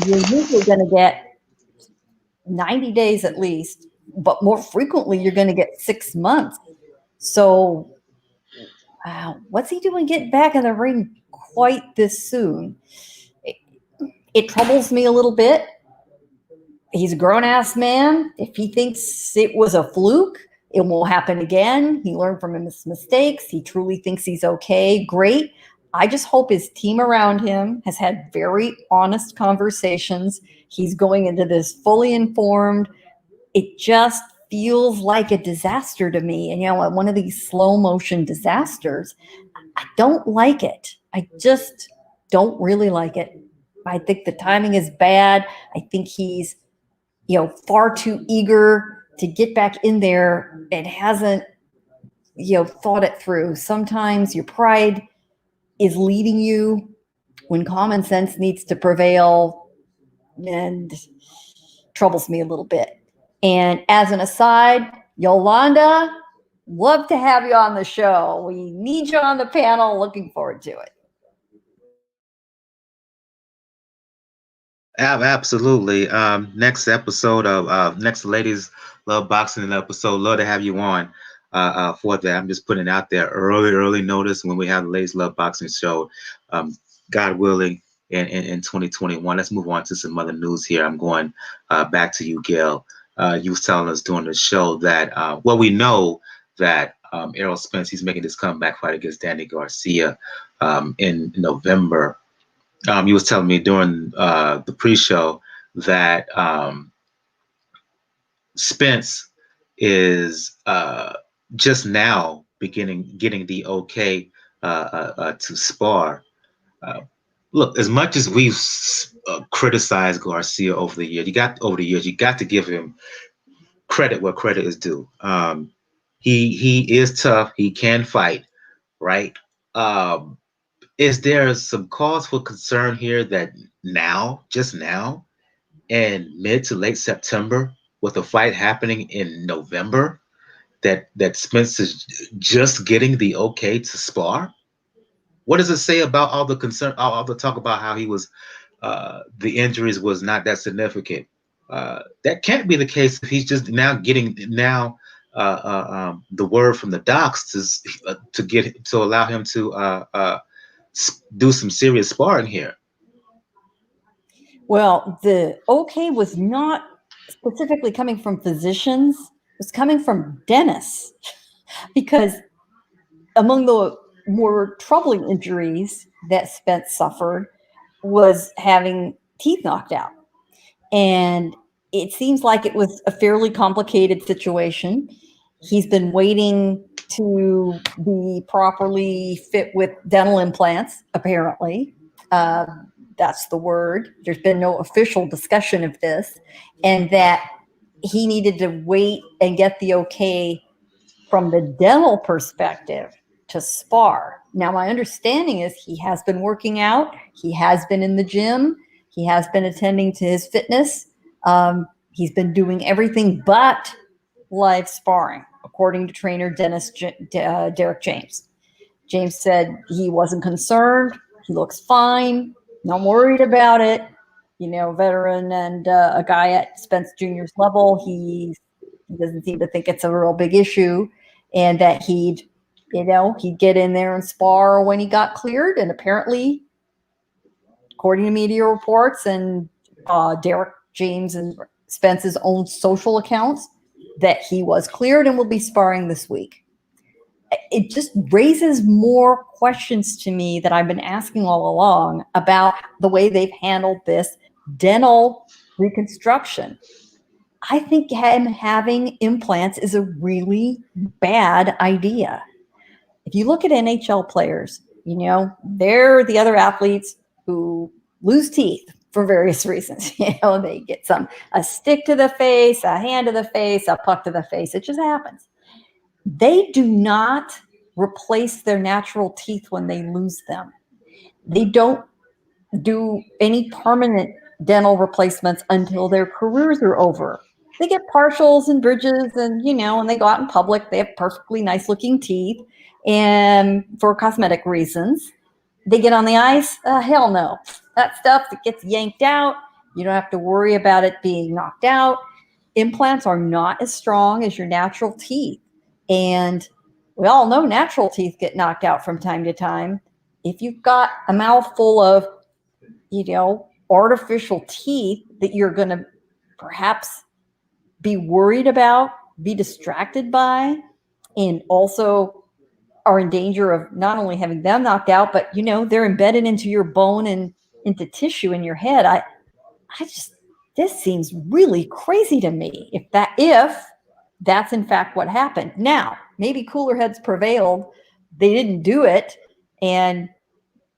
you're usually going to get 90 days at least, but more frequently, you're going to get 6 months. So, what's he doing getting back in the ring quite this soon? It troubles me a little bit. He's a grown-ass man. If he thinks it was a fluke, It won't happen again. He learned from his mistakes. He truly thinks he's okay. Great. I just hope his team around him has had very honest conversations. He's going into this fully informed. It just feels like a disaster to me. And, one of these slow motion disasters. I don't like it. I just don't really like it. I think the timing is bad. I think he's, far too eager to get back in there and hasn't, thought it through. Sometimes your pride is leading you when common sense needs to prevail, and troubles me a little bit. And as an aside, Yolanda, love to have you on the show. We need you on the panel. Looking forward to it. Absolutely. Next episode of next Ladies Love Boxing episode. Love to have you on for that. I'm just putting it out there early notice when we have the Ladies Love Boxing show. God willing, in 2021. Let's move on to some other news here. I'm going back to you, Gail. You was telling us during the show that we know that Errol Spence, he's making this comeback fight against Danny Garcia in November. You was telling me during the pre-show that Spence is just now getting the okay to spar. Look, as much as we've criticized Garcia over the years, you got to give him credit where credit is due. He is tough. He can fight, right? Is there some cause for concern here that just now, in mid to late September, with a fight happening in November, that Spence is just getting the okay to spar? What does it say about all the concern, all the talk about how he was, the injuries was not that significant? That can't be the case if he's just now getting the word from the docs to allow him to do some serious sparring here. Well, the okay was not specifically coming from physicians. It was coming from dentists, because among the more troubling injuries that Spence suffered was having teeth knocked out. And it seems like it was a fairly complicated situation. He's been waiting to be properly fit with dental implants, apparently. That's the word. There's been no official discussion of this, and that he needed to wait and get the okay from the dental perspective to spar. Now, my understanding is he has been working out. He has been in the gym. He has been attending to his fitness. He's been doing everything but live sparring, according to trainer Derek James. James said he wasn't concerned. He looks fine. Not worried about it. Veteran and a guy at Spence Jr.'s level, he doesn't seem to think it's a real big issue, and that he'd get in there and spar when he got cleared. And apparently, according to media reports and Derek James and Spence's own social accounts, that he was cleared and will be sparring this week. It just raises more questions to me that I've been asking all along about the way they've handled this dental reconstruction. I think him having implants is a really bad idea. If you look at NHL players, they're the other athletes who lose teeth for various reasons. They get a stick to the face, a hand to the face, a puck to the face. It just happens. They do not replace their natural teeth when they lose them. They don't do any permanent dental replacements until their careers are over. They get partials and bridges, and when they go out in public, they have perfectly nice looking teeth, and for cosmetic reasons. They get on the ice, hell no. That stuff that gets yanked out, you don't have to worry about it being knocked out. Implants are not as strong as your natural teeth. And we all know natural teeth get knocked out from time to time. If you've got a mouthful of, artificial teeth that you're going to perhaps be worried about be distracted by, and also are in danger of not only having them knocked out, but they're embedded into your bone and into tissue in your head. I just, this seems really crazy to me. If that's in fact what happened. Now, maybe cooler heads prevailed. They didn't do it, and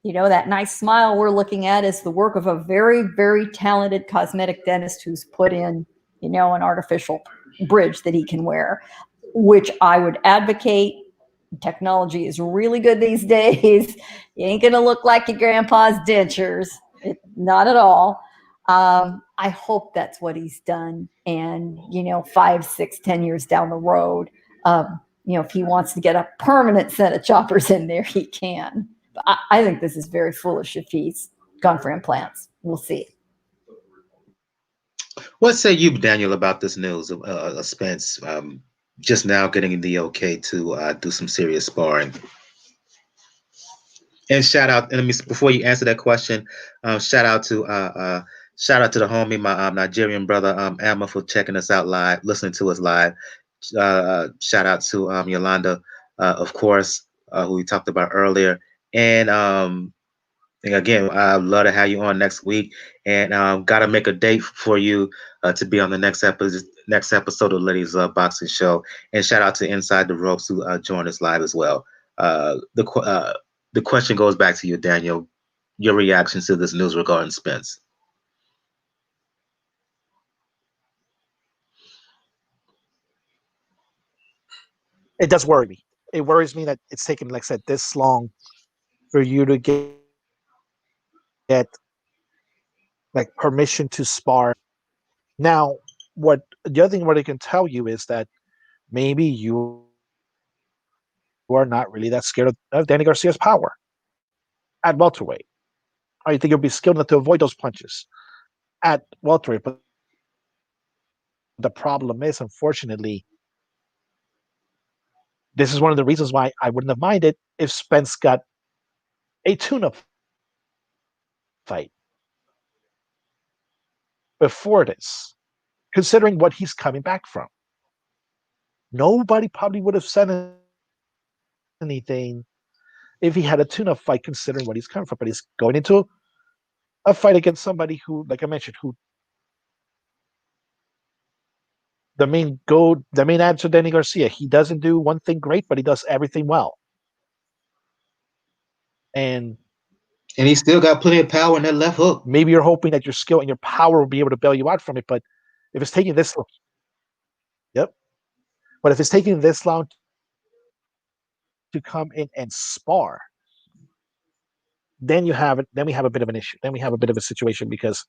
that nice smile we're looking at is the work of a very, very talented cosmetic dentist who's put in, an artificial bridge that he can wear, which I would advocate. Technology is really good these days. You ain't going to look like your grandpa's dentures. Not at all. I hope that's what he's done. And, 5, 6, 10 years down the road, if he wants to get a permanent set of choppers in there, he can. I think this is very foolish if he's gone for implants. We'll see. What say you, Daniel, about this news of Spence just now getting the okay to do some serious sparring? And shout out, and before you answer that question, shout out to the homie, my Nigerian brother Amma, for checking us out live, listening to us live. Shout out to Yolanda, of course, who we talked about earlier. And again, I'd love to have you on next week, and got to make a date for you to be on the next episode of Liddy's Boxing Show. And shout out to Inside the Ropes who joined us live as well. The question goes back to you, Daniel. Your reaction to this news regarding Spence? It does worry me. It worries me that it's taken, like I said, this long for you to get like permission to spar. Now, what the other thing what I can tell you is that maybe you are not really that scared of Danny Garcia's power at welterweight. Or you think you'll be skilled enough to avoid those punches at welterweight. But the problem is, unfortunately, this is one of the reasons why I wouldn't have minded if Spence got a tune-up fight before this, considering what he's coming back from. Nobody probably would have said anything if he had a tune-up fight, considering what he's coming from. But he's going into a fight against somebody who, like I mentioned, who the main answer, Danny Garcia, he doesn't do one thing great, but he does everything well. And he still got plenty of power in that left hook. Maybe you're hoping that your skill and your power will be able to bail you out from it, but if it's taking this long, but if it's taking this long to come in and spar, then we have a bit of an issue. Then we have a bit of a situation, because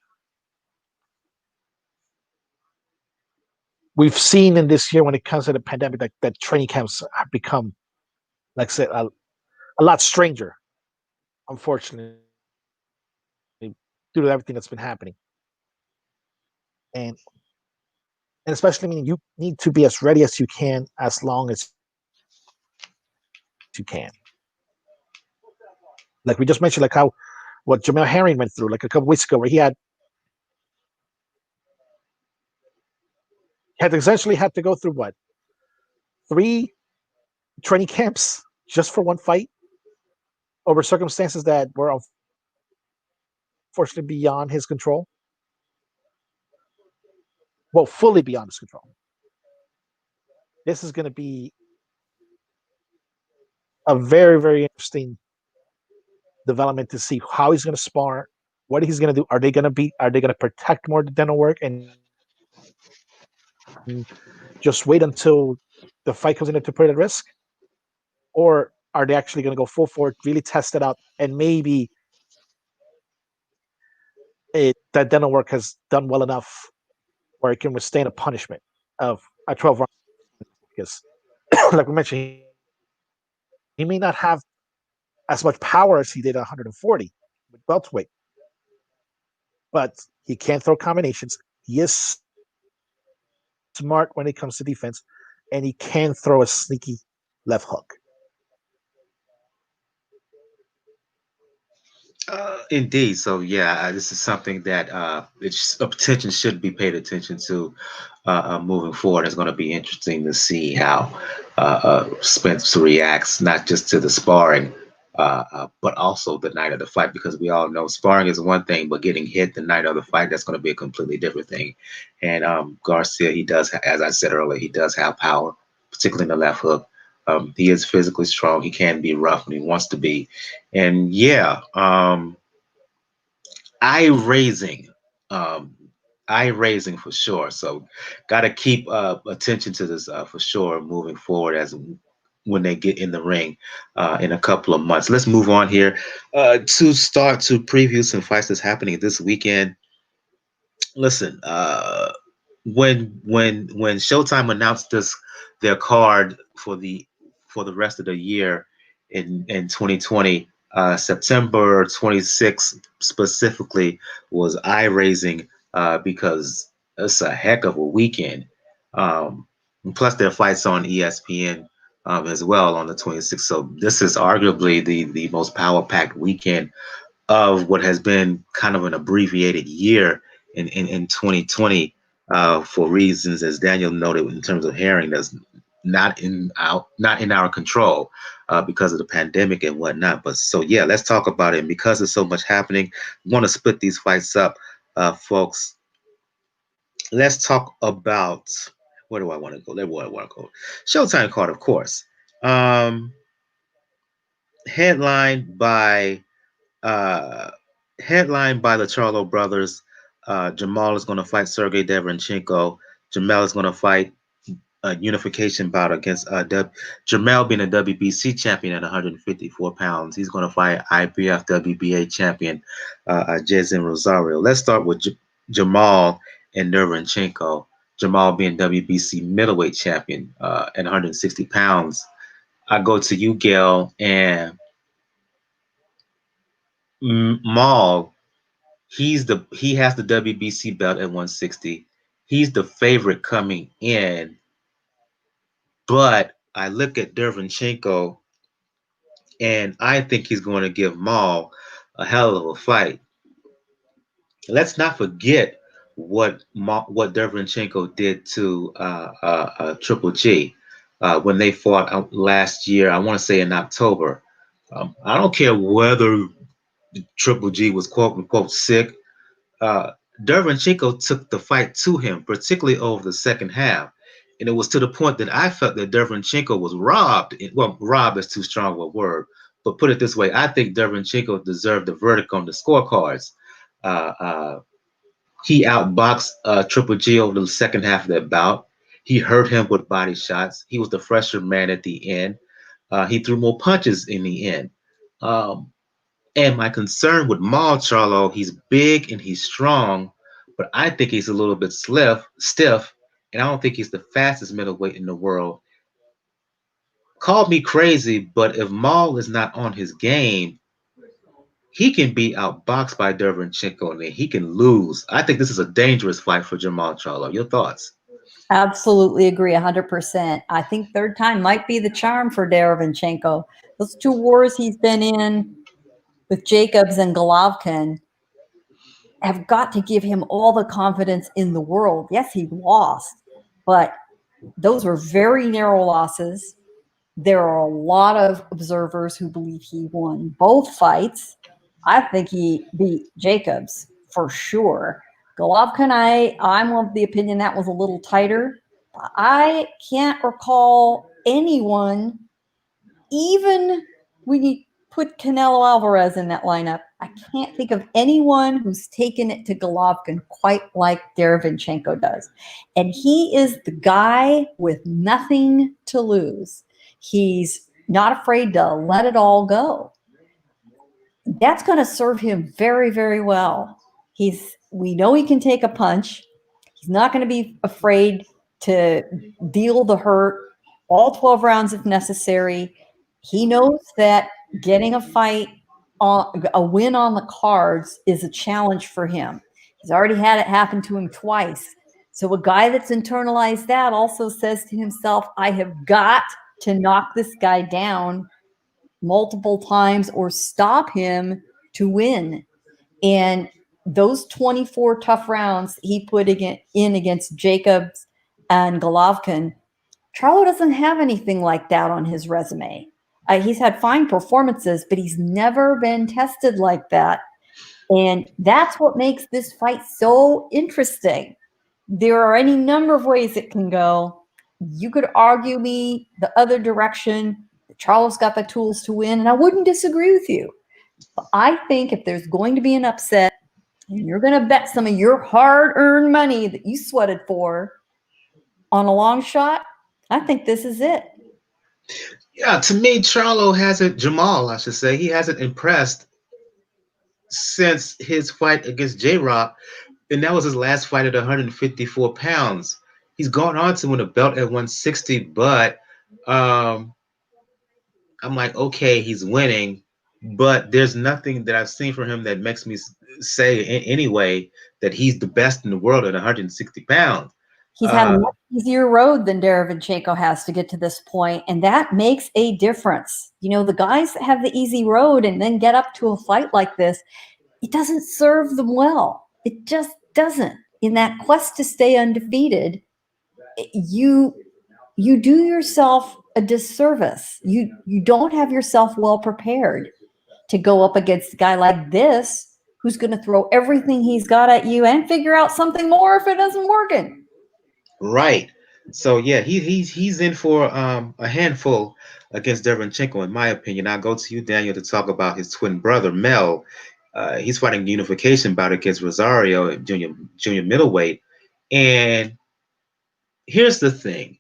we've seen in this year, when it comes to the pandemic, that training camps have become, like I said, a lot stranger, unfortunately, due to everything that's been happening. And especially, you need to be as ready as you can, as long as you can. Like we just mentioned, like what Jermell Herring went through, like a couple weeks ago, where he had essentially had to go through 3 training camps just for one fight, over circumstances that were unfortunately beyond his control. Well, fully beyond his control. This is going to be a very, very interesting development to see how he's going to spar, what he's going to do. Are they going to protect more the dental work and just wait until the fight comes into put at risk? Or are they actually going to go full forward, really test it out, and maybe that dental work has done well enough where it can withstand a punishment of a 12 round? Because, like we mentioned, he may not have as much power as he did at 140 with welterweight, but he can throw combinations. He is smart when it comes to defense, and he can throw a sneaky left hook. Indeed. So yeah, this is something that attention should be paid attention to moving forward. It's going to be interesting to see how Spence reacts, not just to the sparring, but also the night of the fight, because we all know sparring is one thing, but getting hit the night of the fight, that's going to be a completely different thing. And Garcia, he does, as I said earlier, he does have power, particularly in the left hook. He is physically strong. He can be rough when he wants to be. And yeah, eye raising, um, eye raising for sure. So, got to keep attention to this for sure moving forward as when they get in the ring in a couple of months. Let's move on here to start to preview some fights that's happening this weekend. Listen, when Showtime announced their card for the rest of the year in 2020, September 26th specifically was eye raising because it's a heck of a weekend. And plus, their fights on ESPN as well on the 26th. So this is arguably the most power packed weekend of what has been kind of an abbreviated year in 2020 for reasons, as Daniel noted, in terms of herring, that's not in our control because of the pandemic and whatnot. But so yeah, let's talk about it. And because there's so much happening, we want to split these fights up, folks. Let's talk about where do I want to go? Where do I want to go? Showtime card, of course. Um, headlined by uh, headlined by the Charlo brothers. Jermall is going to fight Sergiy Derevyanchenko. Jermell is going to fight a unification bout against Jermell, being a WBC champion at 154 pounds. He's going to fight IBF WBA champion Jeison Rosario. Let's start with Jermall and Derevyanchenko. Jermall being WBC middleweight champion at 160 pounds. I go to you, Gail, and Maul. He has the WBC belt at 160. He's the favorite coming in, but I look at Derevyanchenko and I think he's going to give Maul a hell of a fight. Let's not forget what Derevyanchenko did to Triple G when they fought last year. I want to say in October. I don't care whether Triple G was quote unquote sick. Derevyanchenko took the fight to him, particularly over the second half. And it was to the point that I felt that Derevyanchenko was robbed. Well, robbed is too strong of a word, but put it this way, I think Derevyanchenko deserved the verdict on the scorecards. Uh, uh, he outboxed Triple G over the second half of that bout. He hurt him with body shots. He was the fresher man at the end. He threw more punches in the end. Um, and my concern with Maul Charlo, he's big and he's strong, but I think he's a little bit stiff, and I don't think he's the fastest middleweight in the world. Call me crazy, but if Maul is not on his game, he can be outboxed by Derevyanchenko and he can lose. I think this is a dangerous fight for Jermall Charlo. Your thoughts? Absolutely agree 100%. I think third time might be the charm for Derevyanchenko. Those two wars he's been in with Jacobs and Golovkin have got to give him all the confidence in the world. Yes, he lost, but those were very narrow losses. There are a lot of observers who believe he won both fights. I think he beat Jacobs for sure. Golovkin, I'm of the opinion that was a little tighter. I can't recall anyone, even when you put Canelo Alvarez in that lineup, I can't think of anyone who's taken it to Golovkin quite like Derevyanchenko does. And he is the guy with nothing to lose. He's not afraid to let it all go. That's going to serve him very, very well. We know he can take a punch. He's not going to be afraid to deal the hurt all 12 rounds if necessary. He knows that getting a fight, a win on the cards is a challenge for him. He's already had it happen to him twice. So a guy that's internalized that also says to himself, I have got to knock this guy down multiple times or stop him to win. And those 24 tough rounds he put in against Jacobs and Golovkin, Charlo doesn't have anything like that on his resume. He's had fine performances, but he's never been tested like that. And that's what makes this fight so interesting. There are any number of ways it can go. You could argue me the other direction. Charlo's got the tools to win, and I wouldn't disagree with you. But I think if there's going to be an upset, and you're going to bet some of your hard-earned money that you sweated for on a long shot, I think this is it. Yeah, to me, Jermall, I should say, he hasn't impressed since his fight against J-Rock, and that was his last fight at 154 pounds. He's gone on to win a belt at 160, but I'm like, okay, he's winning, but there's nothing that I've seen from him that makes me say anyway that he's the best in the world at 160 pounds. He's had a much easier road than Derevyanchenko has to get to this point, and that makes a difference. You know, the guys that have the easy road and then get up to a fight like this, it doesn't serve them well. It just doesn't. In that quest to stay undefeated, you do yourself a disservice. You don't have yourself well prepared to go up against a guy like this who's going to throw everything he's got at you and figure out something more if it isn't working. Right. So yeah, he's in for a handful against Derevyanchenko, in my opinion. I'll go to you, Daniel, to talk about his twin brother, Mel. He's fighting the unification bout against Rosario at junior middleweight. And here's the thing.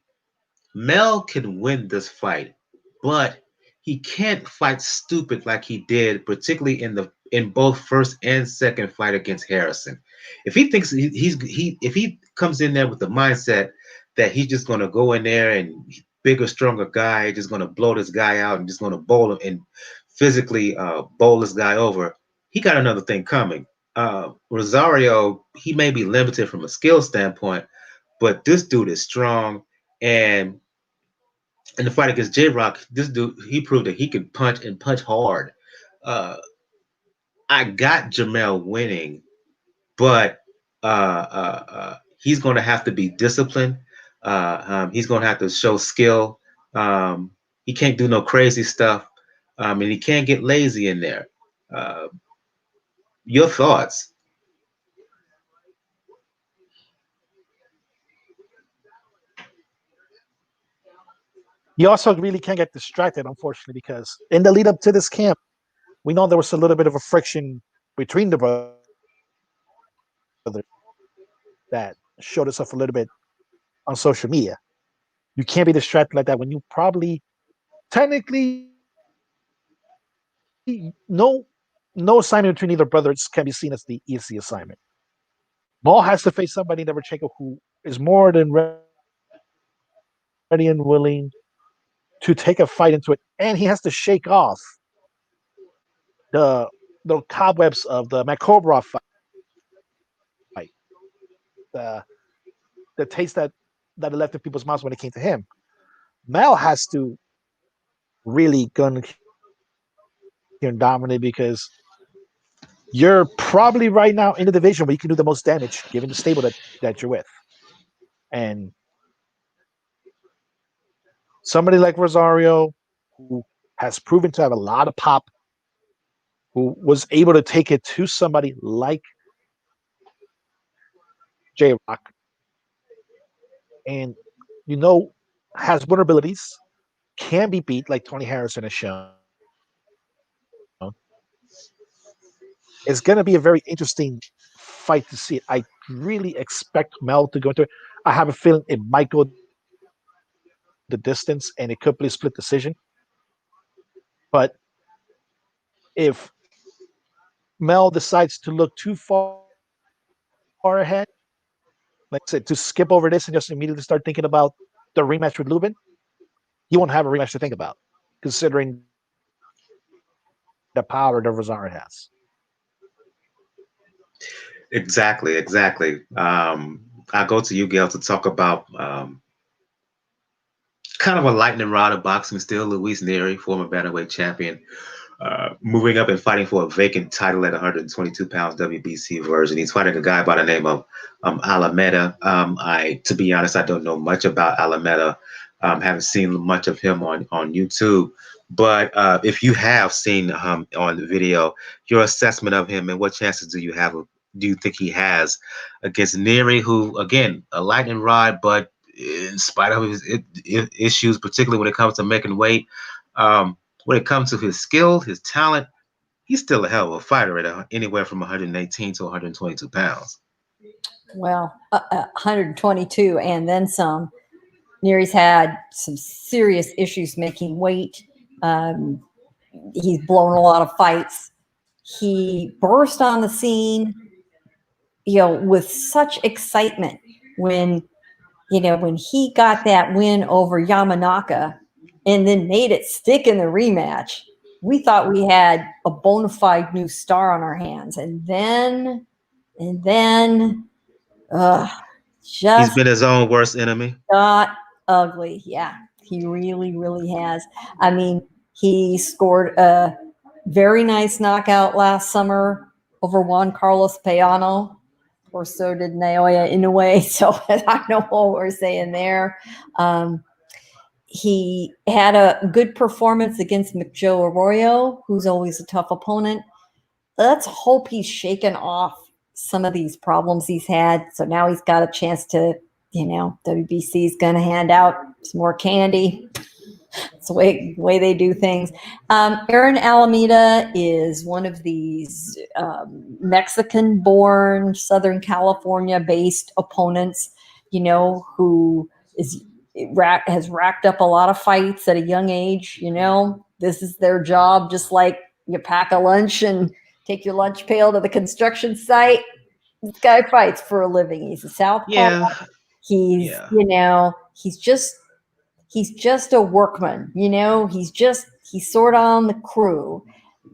Mel can win this fight, but he can't fight stupid like he did, particularly in both first and second fight against Harrison. If he thinks if he comes in there with the mindset that he's just going to go in there and bigger, stronger guy, just going to blow this guy out and just going to bowl him and physically bowl this guy over, he got another thing coming. Rosario, he may be limited from a skill standpoint, but this dude is strong. And in the fight against J-Rock, this dude, he proved that he could punch and punch hard. I got Jermell winning, but he's going to have to be disciplined. He's going to have to show skill. He can't do no crazy stuff, and he can't get lazy in there. Your thoughts? You also really can't get distracted, unfortunately, because in the lead up to this camp, we know there was a little bit of a friction between the brothers that showed itself a little bit on social media. You can't be distracted like that when you probably, technically, no assignment between either brothers can be seen as the easy assignment. Maul has to face somebody in Derevyanchenko who is more than ready and willing to take a fight into it, and he has to shake off the cobwebs of the Makobrov fight, the taste that it left in people's mouths when it came to him. Mal has to really gun here and dominate because you're probably right now in the division where you can do the most damage given the stable that you're with. And somebody like Rosario, who has proven to have a lot of pop, who was able to take it to somebody like J-Rock, and has vulnerabilities, can be beat like Tony Harrison has shown. It's going to be a very interesting fight to see. I really expect Mel to go into it. I have a feeling it might go the distance and it could be a split decision. But if Mel decides to look too far ahead, like I said, to skip over this and just immediately start thinking about the rematch with Lubin, he won't have a rematch to think about, considering the power that Rosario has. Exactly. I'll go to you, Gail, to talk about kind of a lightning rod of boxing still. Luis Nery, former bantamweight champion, moving up and fighting for a vacant title at 122 pounds WBC version. He's fighting a guy by the name of Alameda. To be honest, I don't know much about Alameda. Haven't seen much of him on YouTube. But if you have seen him on the video, your assessment of him and what chances do you think he has against Neary, who, again, a lightning rod, but in spite of his issues, particularly when it comes to making weight, when it comes to his skill, his talent, he's still a hell of a fighter at anywhere from 118 to 122 pounds. Well, 122 and then some. Neary's had some serious issues making weight. He's blown a lot of fights. He burst on the scene, with such excitement when he got that win over Yamanaka and then made it stick in the rematch. We thought we had a bona fide new star on our hands. And then, he's been his own worst enemy. Got ugly. Yeah, he really, really has. I mean, he scored a very nice knockout last summer over Juan Carlos Payano, or so did Naoya Inoue. So I don't know what we're saying there. He had a good performance against McJoe Arroyo, who's always a tough opponent. Let's hope he's shaken off some of these problems he's had. So now he's got a chance to, WBC is going to hand out some more candy. It's the way they do things. Aaron Alameda is one of these Mexican-born, Southern California-based opponents, who has racked up a lot of fights at a young age. This is their job, just like you pack a lunch and take your lunch pail to the construction site. This guy fights for a living. He's a southpaw. Yeah. He's just a workman. He's sort of on the crew.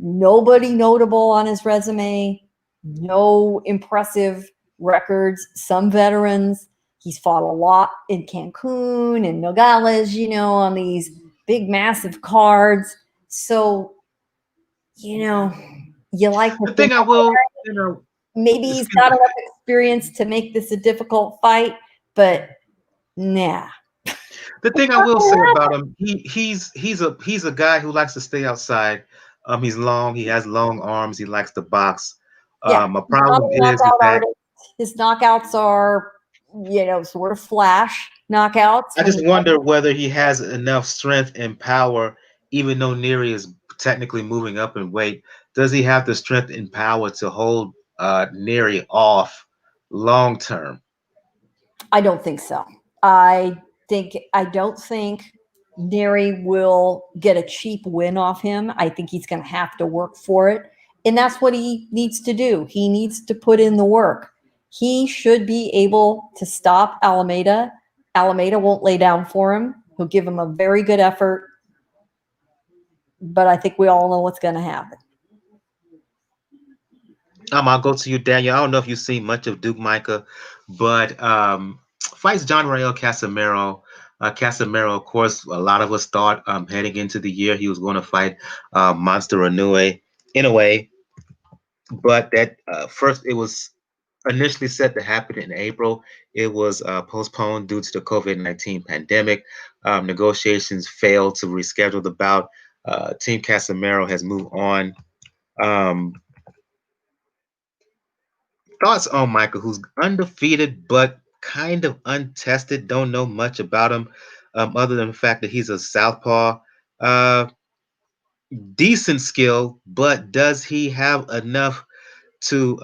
Nobody notable on his resume. No impressive records. Some veterans. He's fought a lot in Cancun and Nogales, on these big, massive cards. So, you like to the thing I will, maybe he's got enough experience to make this a difficult fight, but nah. The thing I will say about him, he's a guy who likes to stay outside. He's long. He has long arms. He likes to box. Yeah, a problem is that his knockouts are, sort of flash knockouts. I just wonder whether he has enough strength and power, even though Neary is technically moving up in weight. Does he have the strength and power to hold Neary off long term? I don't think so. I don't think Neary will get a cheap win off him. I think he's going to have to work for it. And that's what he needs to do. He needs to put in the work. He should be able to stop Alameda. Alameda won't lay down for him. He'll give him a very good effort. But I think we all know what's going to happen. I'll go to you, Daniel. I don't know if you've seen much of Duke Micah, but fights John Rael Casimero. Casimero, of course, a lot of us thought heading into the year he was going to fight Monster Inoue, but that first it was initially set to happen in April. It was postponed due to the COVID-19 pandemic. Negotiations failed to reschedule the bout. Team Casimero has moved on. Thoughts on Michael, who's undefeated but kind of untested? Don't know much about him other than the fact that he's a southpaw. Decent skill, but does he have enough to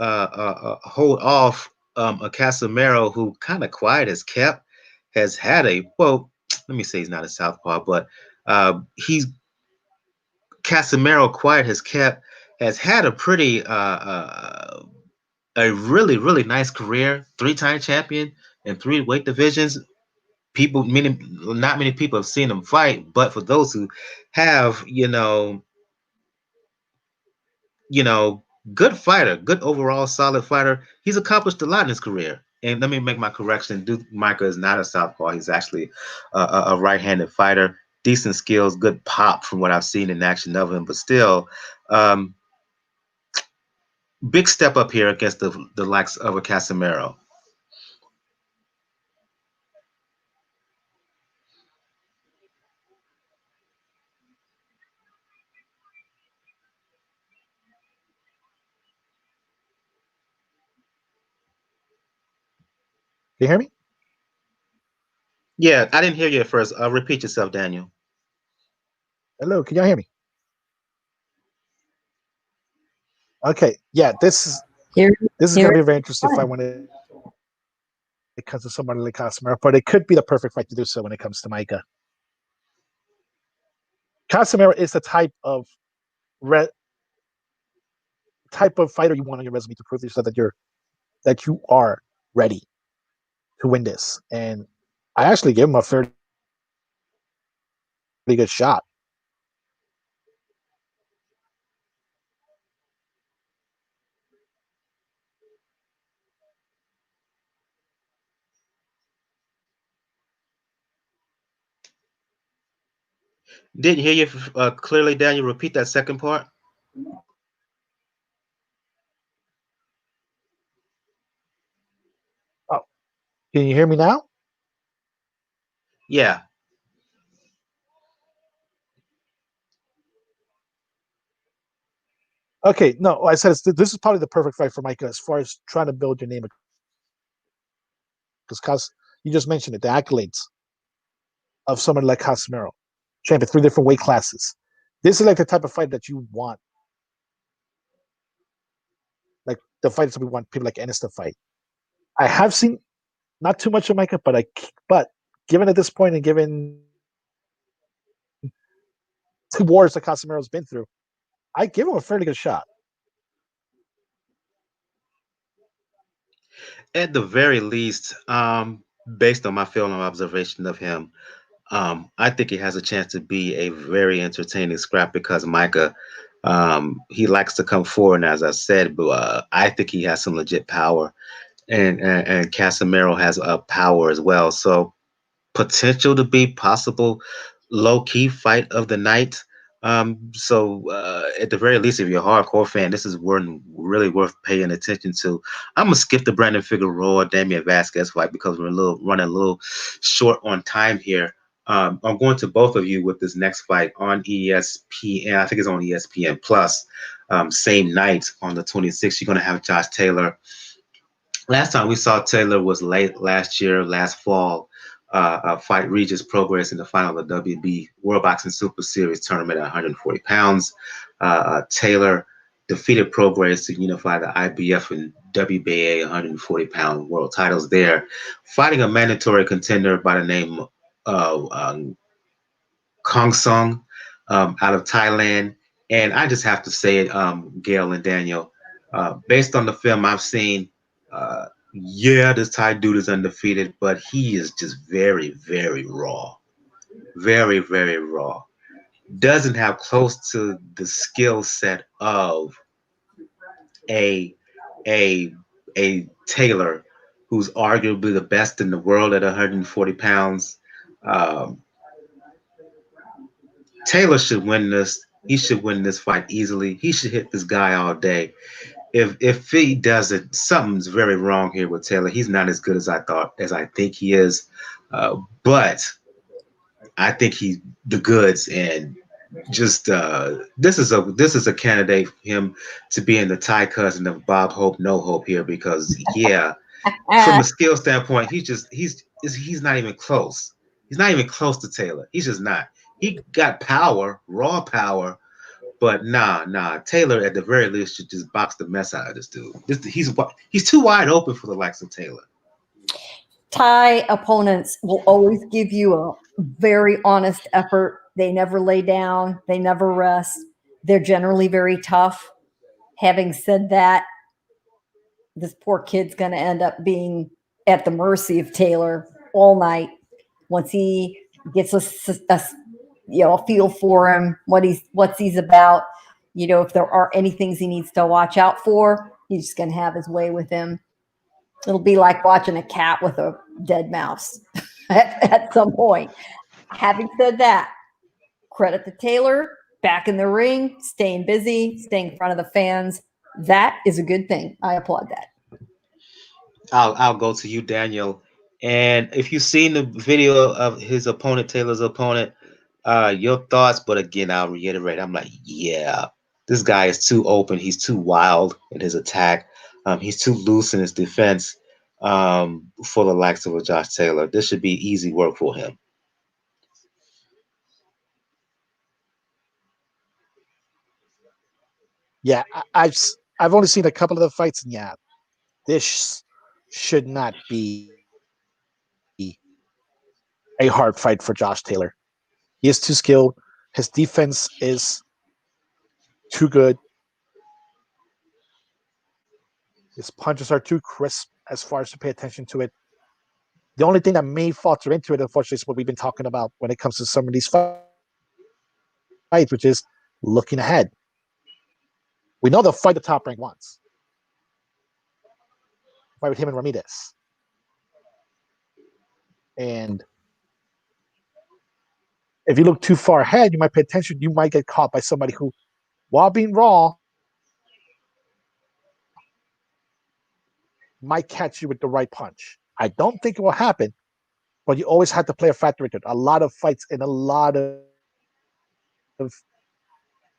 hold off a Casimero who kind of quiet as kept, has had let me say he's not a southpaw, but he's Casimero quiet has kept, has had a pretty a really, really nice career, 3-time champion in 3 weight divisions. Not many people have seen him fight, but for those who have, good fighter, good overall solid fighter. He's accomplished a lot in his career. And let me make my correction. Duke Micah is not a southpaw. He's actually a right-handed fighter. decent skills, good pop from what I've seen in action of him, but still, um, big step up here against the likes of a Casemiro. you hear me? Yeah, I didn't hear you at first. Repeat yourself, Daniel. Hello, can y'all hear me? Okay, yeah, Here, this is here. going to be a very interesting fight when it comes to somebody like Casemiro, but it could be the perfect fight to do so when it comes to Micah. Casemiro is the type of fighter you want on your resume to prove to yourself that you are ready to win this. And I actually gave him a fairly good shot. Didn't hear you clearly, Daniel. Repeat that second part. Oh, can you hear me now? Yeah. Okay, no, I said this is probably the perfect fight for Micah as far as trying to build your name, because you just mentioned it, the accolades of somebody like Casemiro, champion 3 different weight classes. This is like the type of fight that you want, like the fights that we want people like Ennis to fight. I have seen not too much of Micah, but given at this point and given 2 wars that Casemiro's been through, I give him a fairly good shot. At the very least, based on my film and observation of him, I think he has a chance to be a very entertaining scrap because Micah, he likes to come forward, and as I said, but I think he has some legit power, and Casemiro has power as well. So potential to be possible low key fight of the night. So at the very least, if you're a hardcore fan, this is really worth paying attention to. I'm gonna skip the Brandon Figueroa, Damien Vasquez fight because we're running a little short on time here. I'm going to both of you with this next fight on ESPN. I think it's on ESPN Plus. Same night on the 26th, you're going to have Josh Taylor. Last time we saw Taylor was late last year, last fall. Fight Regis Progress in the final of the WB World Boxing Super Series tournament at 140 pounds. Taylor defeated Progress to unify the IBF and WBA 140-pound world titles there, fighting a mandatory contender by the name of Khongsong out of Thailand. And I just have to say it, Gail and Daniel, based on the film I've seen, yeah, this Thai dude is undefeated, but he is just very, very raw. Very, very raw. Doesn't have close to the skill set of a a a Taylor, who's arguably the best in the world at 140 pounds. Um, Taylor should win this. He should win this fight easily. He should hit this guy all day. If he doesn't, something's very wrong here with Taylor. He's not as good as I think he is. But I think he's the goods, and just this is a candidate for him to be in the Thai cousin of Bob Hope, No Hope here, because yeah, from a skill standpoint, he's not even close. He's not even close to Taylor. He's just not. He got power, raw power, but nah. Taylor at the very least should just box the mess out of this dude. He's too wide open for the likes of Taylor. Thai opponents will always give you a very honest effort. They never lay down. They never rest. They're generally very tough. Having said that, this poor kid's going to end up being at the mercy of Taylor all night. Once he gets a feel for him, what he's about, if there are any things he needs to watch out for, he's just going to have his way with him. It'll be like watching a cat with a dead mouse at some point. Having said that, credit to Taylor, back in the ring, staying busy, staying in front of the fans. That is a good thing. I applaud that. I'll go to you, Daniel. And if you've seen the video of his opponent, Taylor's opponent, your thoughts. But again, I'll reiterate. I'm like, yeah, this guy is too open. He's too wild in his attack. He's too loose in his defense for the likes of a Josh Taylor. This should be easy work for him. Yeah, I've only seen a couple of the fights, and yeah, this should not be a hard fight for Josh Taylor. He is too skilled. His defense is too good. His punches are too crisp as far as to pay attention to it. The only thing that may falter into it, unfortunately, is what we've been talking about when it comes to some of these fights, which is looking ahead. We know they'll fight the top rank once. Fight with him and Ramirez. And if you look too far ahead, you might pay attention. You might get caught by somebody who, while being raw, might catch you with the right punch. I don't think it will happen, but you always have to play a factor into it. A lot of fights and a lot of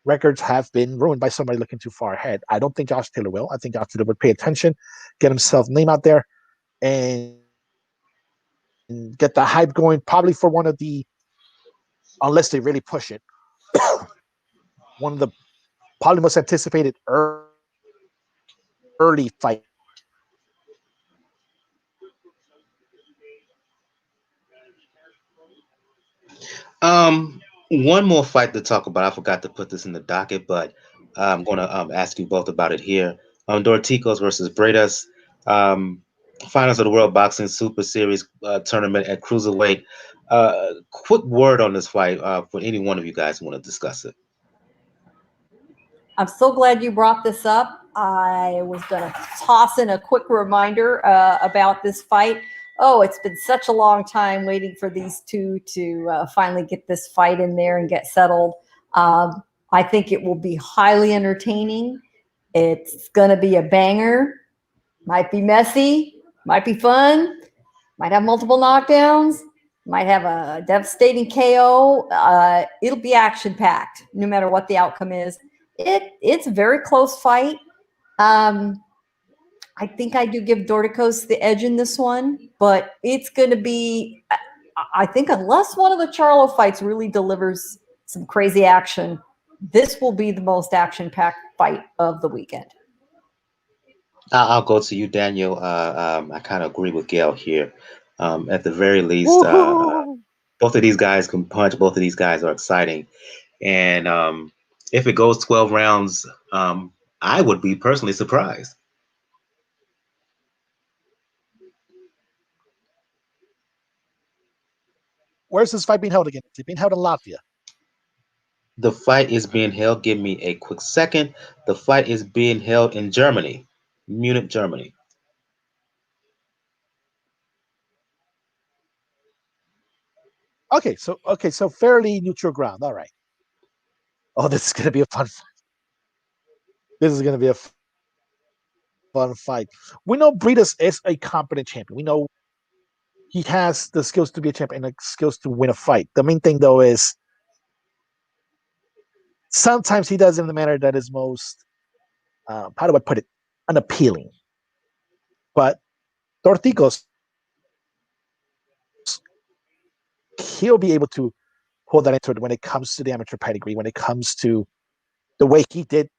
records have been ruined by somebody looking too far ahead. I don't think Josh Taylor will. I think Josh Taylor would pay attention, get himself name out there, and get the hype going, probably for one of the, unless they really push it, one of the probably most anticipated early fight. One more fight to talk about. I forgot to put this in the docket, but I'm going to ask you both about it here. Dorticos versus Bredas. Finals of the World Boxing Super Series tournament at cruiserweight. Quick word on this fight for any one of you guys who want to discuss it. I'm so glad you brought this up. I was going to toss in a quick reminder about this fight. Oh, it's been such a long time waiting for these two to finally get this fight in there and get settled. I think it will be highly entertaining. It's going to be a banger. Might be messy. Might be fun. Might have multiple knockdowns. Might have a devastating KO. It'll be action-packed, no matter what the outcome is. It's a very close fight. I think I do give Dorticos the edge in this one, but it's going to be, I think, unless one of the Charlo fights really delivers some crazy action, this will be the most action-packed fight of the weekend. I'll go to you, Daniel. I kind of agree with Gail here. At the very least, both of these guys can punch. Both of these guys are exciting. And if it goes 12 rounds, I would be personally surprised. Where's this fight being held again? Is it being held in Latvia? The fight is being held. Give me a quick second. The fight is being held in Germany, Munich, Germany. Okay, so fairly neutral ground. All right. Oh, this is gonna be a fun fight. This is gonna be a fun fight. We know Bredas is a competent champion. We know he has the skills to be a champion and the skills to win a fight. The main thing, though, is sometimes he does it in the manner that is most, how do I put it, unappealing. But Dorticos, he'll be able to pull that into it when it comes to the amateur pedigree, when it comes to the way he did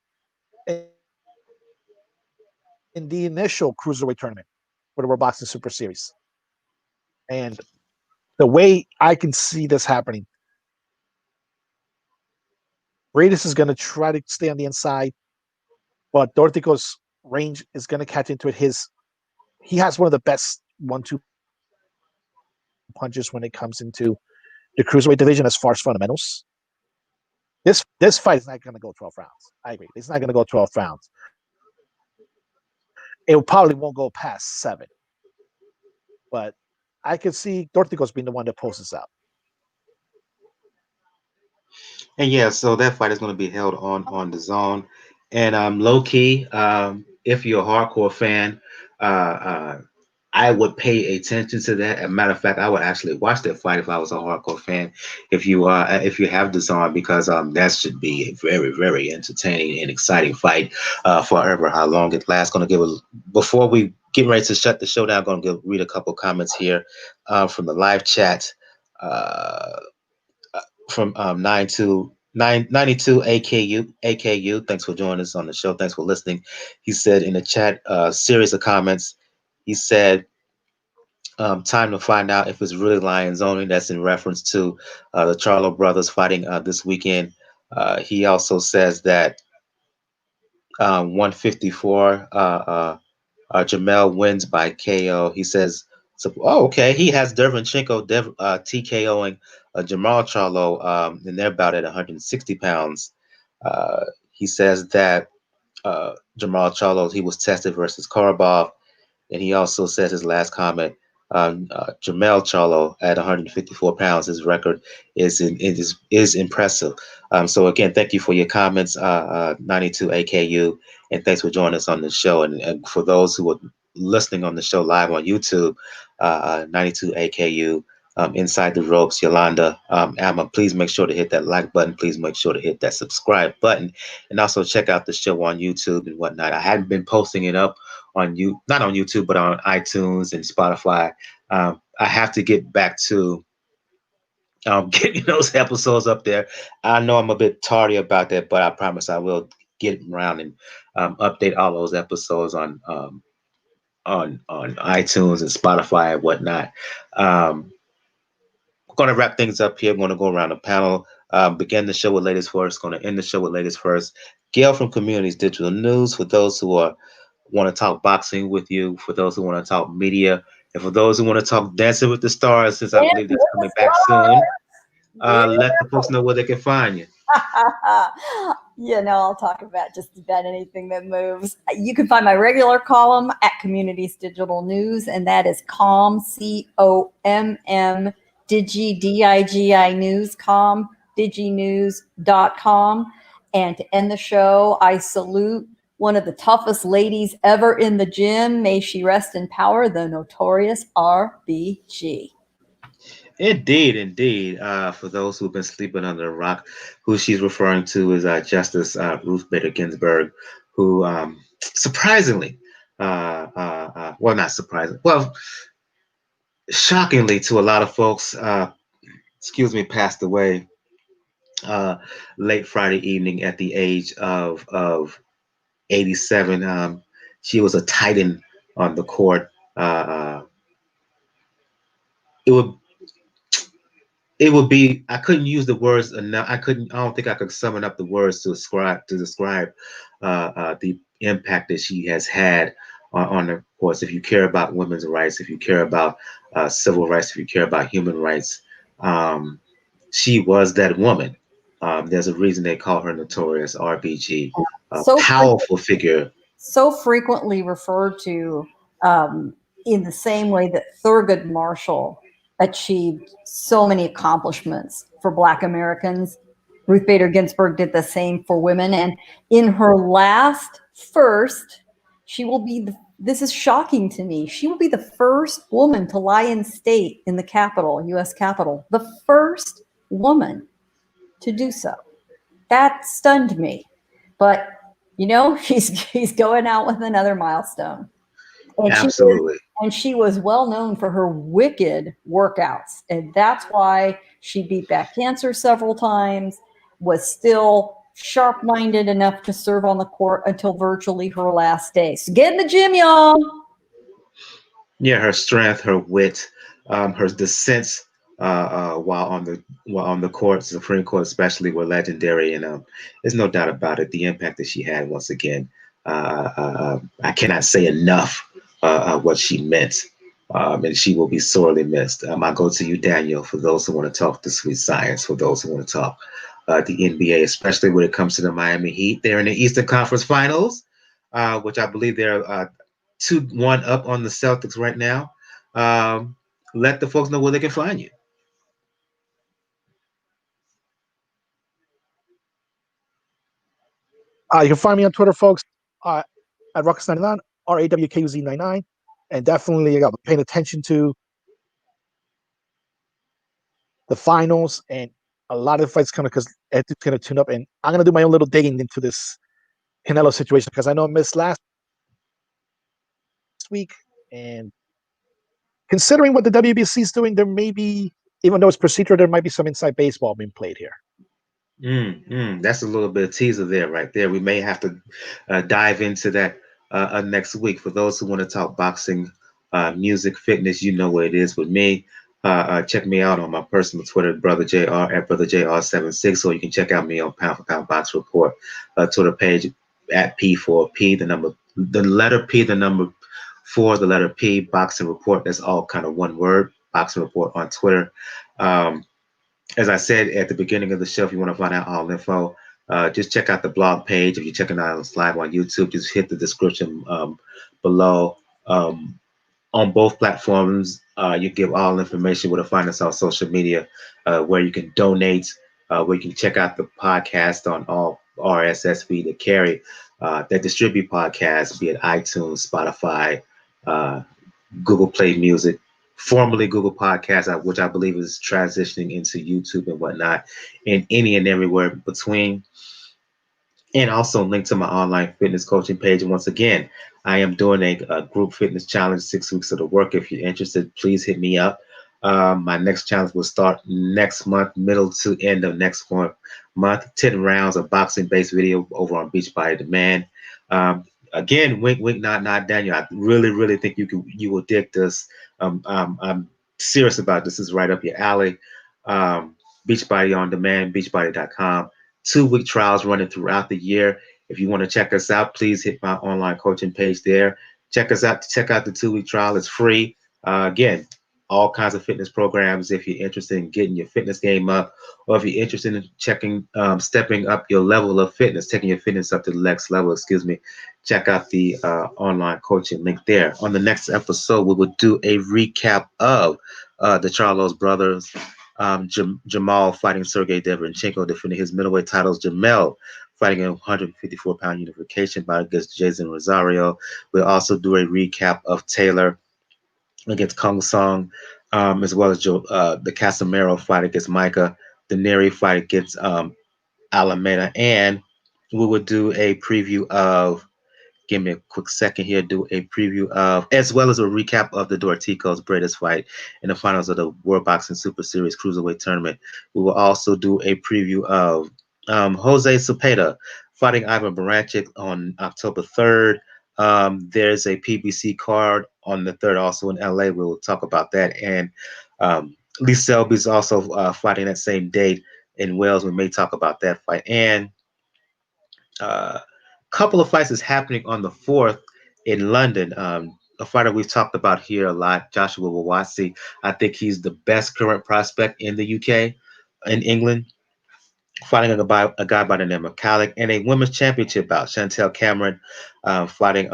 in the initial cruiserweight tournament for the World Boxing Super Series. And the way I can see this happening, Bredas is going to try to stay on the inside, but Dorticos' range is going to catch into it. He has one of the best 1-2 punches when it comes into the cruiserweight division as far as fundamentals. This fight is not going to go 12 rounds. I agree. It's not going to go 12 rounds. It probably won't go past 7. But I could see Dorticos being the one that pulls this out. And yeah, so that fight is going to be held on the zone. And low key, if you're a hardcore fan, I would pay attention to that. As a matter of fact, I would actually watch that fight if I was a hardcore fan. If you have the zone, because that should be a very very entertaining and exciting fight, forever how long it lasts. Going to give a before we get ready to shut the show down. Going to read a couple comments here from the live chat. Uh, from 92 AKU. Thanks for joining us on the show. Thanks for listening. He said in the chat, series of comments. He said, time to find out if it's really Lions only. That's in reference to the Charlo brothers fighting this weekend. He also says that 154. Jermell wins by KO. He says, so, oh, okay. He has Derevyanchenko TKOing Jermall Charlo in their bout at 160 pounds. He says that Jermall Charlo, he was tested versus Korobov. And he also says his last comment, Jermell Charlo at 154 pounds, his record is impressive. So again, thank you for your comments, 92 AKU, and thanks for joining us on the show. And for those who are listening on the show live on YouTube, 92 AKU, Inside the Ropes, Yolanda, Alma, please make sure to hit that like button. Please make sure to hit that subscribe button, and also check out the show on YouTube and whatnot. I hadn't been posting it up on you, not on YouTube, but on iTunes and Spotify. I have to get back to getting those episodes up there. I know I'm a bit tardy about that, but I promise I will get around and update all those episodes on iTunes and Spotify and whatnot. We're going to wrap things up here. We're going to go around the panel. Begin the show with ladies first. Going to end the show with ladies first. Gail from Communities Digital News. For those who want to talk boxing with you, for those who want to talk media, and for those who want to talk Dancing with the Stars, since I believe that's coming back soon, let the folks know where they can find you. I'll talk about just about anything that moves. You can find my regular column at Communities Digital News, and that is COM, COMM, Digi, DIGI News, comdiginews.com. And to end the show, I salute one of the toughest ladies ever in the gym. May she rest in power, the notorious RBG. Indeed, indeed. For those who've been sleeping under a rock, who she's referring to is Justice Ruth Bader Ginsburg, who surprisingly, well, not surprising, well, shockingly to a lot of folks, passed away late Friday evening at the age of 87. She was a titan on the court. It would it would be I couldn't use the words enough. I don't think I could summon up the words to describe the impact that she has had on the course. If you care about women's rights, if you care about civil rights, if you care about human rights, she was that woman. There's a reason they call her Notorious RBG. A powerful figure. So frequently referred to in the same way that Thurgood Marshall achieved so many accomplishments for Black Americans. Ruth Bader Ginsburg did the same for women. And in her last first, she will be, this is shocking to me, she will be the first woman to lie in state in the Capitol, U.S. Capitol, the first woman to do so. That stunned me. But, he's going out with another milestone. And absolutely. She was well known for her wicked workouts. And that's why she beat back cancer several times, was still sharp-minded enough to serve on the court until virtually her last day. So get in the gym, y'all. Yeah, her strength, her wit, her dissents while on the court, Supreme Court especially, were legendary. And there's no doubt about it. The impact that she had, once again, I cannot say enough what she meant, and she will be sorely missed. I go to you, Daniel, for those who want to talk the sweet science, for those who want to talk the NBA, especially when it comes to the Miami Heat. They're in the Eastern Conference Finals, which I believe they're 2-1 up on the Celtics right now. Let the folks know where they can find you. You can find me on Twitter, folks, at Ruckus99, RAWKUZ99, and definitely paying attention to the finals and a lot of the fights coming because it's going to tune up. And I'm going to do my own little digging into this Canelo situation because I know I missed last week. And considering what the WBC is doing, there may be, even though it's procedure, there might be some inside baseball being played here. That's a little bit of teaser there, right there. We may have to dive into that next week. For those who want to talk boxing, music, fitness, you know what it is with me. Check me out on my personal Twitter, Brother JR at Brother JR76, or you can check out me on Pound for Pound Box Report Twitter page at P4P, the letter P, the number 4, the letter P, Boxing Report. That's all kind of one word, Boxing Report on Twitter. As I said at the beginning of the show, if you want to find out all info, just check out the blog page. If you're checking out us live on YouTube, just hit the description below. On both platforms, you give all information where to find us on social media, where you can donate, where you can check out the podcast on all RSS feed that carry, that distribute podcasts, be it iTunes, Spotify, Google Play Music, formerly Google Podcasts, which I believe is transitioning into YouTube and whatnot, and any and everywhere between. And also link to my online fitness coaching page. And once again, I am doing a group fitness challenge, 6 weeks of the work. If you're interested, please hit me up. My next challenge will start next month, middle to end of next month. 10 rounds of boxing-based video over on Beachbody Demand. Again, wink, wink, nod, nod, Daniel. I really, really think you will dig this. I'm serious about this. This is right up your alley. Beachbody on Demand, beachbody.com. 2-week trials running throughout the year. If you want to check us out, please hit my online coaching page there. Check us out. Check out the 2-week trial. It's free. Again, all kinds of fitness programs. If you're interested in getting your fitness game up, or if you're interested in stepping up your level of fitness, taking your fitness up to the next level, check out the online coaching link there. On the next episode, we will do a recap of the Charlo's brothers, Jermall fighting Sergiy Derevyanchenko, defending his middleweight titles. Jermell fighting a 154-pound unification bout against Jeison Rosario. We'll also do a recap of Taylor against Khongsong, as well as the Casemiro fight against Micah, the Neri fight against Alameda, and we would do a preview of. Give me a quick second here. Do a preview of, as well as a recap of the Dorticos Bredas fight in the finals of the World Boxing Super Series Cruiserweight Tournament. We will also do a preview of Jose Cepeda fighting Ivan Baranchyk on October 3rd. There's a PBC card on the 3rd, also in LA. We'll talk about that. And Lee Selby's also fighting that same date in Wales. We may talk about that fight. And couple of fights is happening on the 4th in London. A fighter we've talked about here a lot, Joshua Wawatsi. I think he's the best current prospect in the UK, in England, fighting a guy by the name of Kalik, and a women's championship bout. Chantel Cameron fighting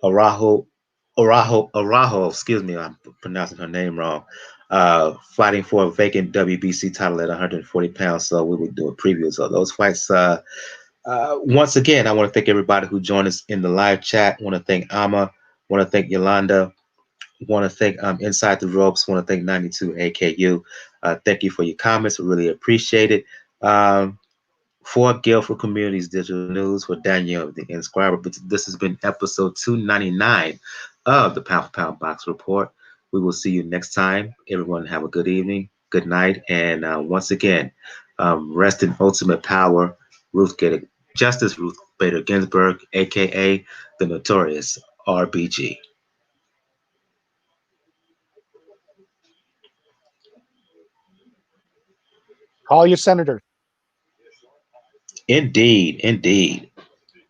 Arajo, excuse me, I'm pronouncing her name wrong, fighting for a vacant WBC title at 140 pounds. So we will do a preview of those fights. Once again, I want to thank everybody who joined us in the live chat. I want to thank Ama. I want to thank Yolanda. I want to thank Inside the Ropes. I want to thank 92 AKU. Thank you for your comments. We really appreciate it. For Gil for Communities Digital News, for Daniel, the Inscriber. But this has been episode 299 of the Pound for Pound Box Report. We will see you next time. Everyone have a good evening, good night, and once again, rest in ultimate power, Justice Ruth Bader Ginsburg, aka the Notorious RBG. Call your senator. Indeed, indeed.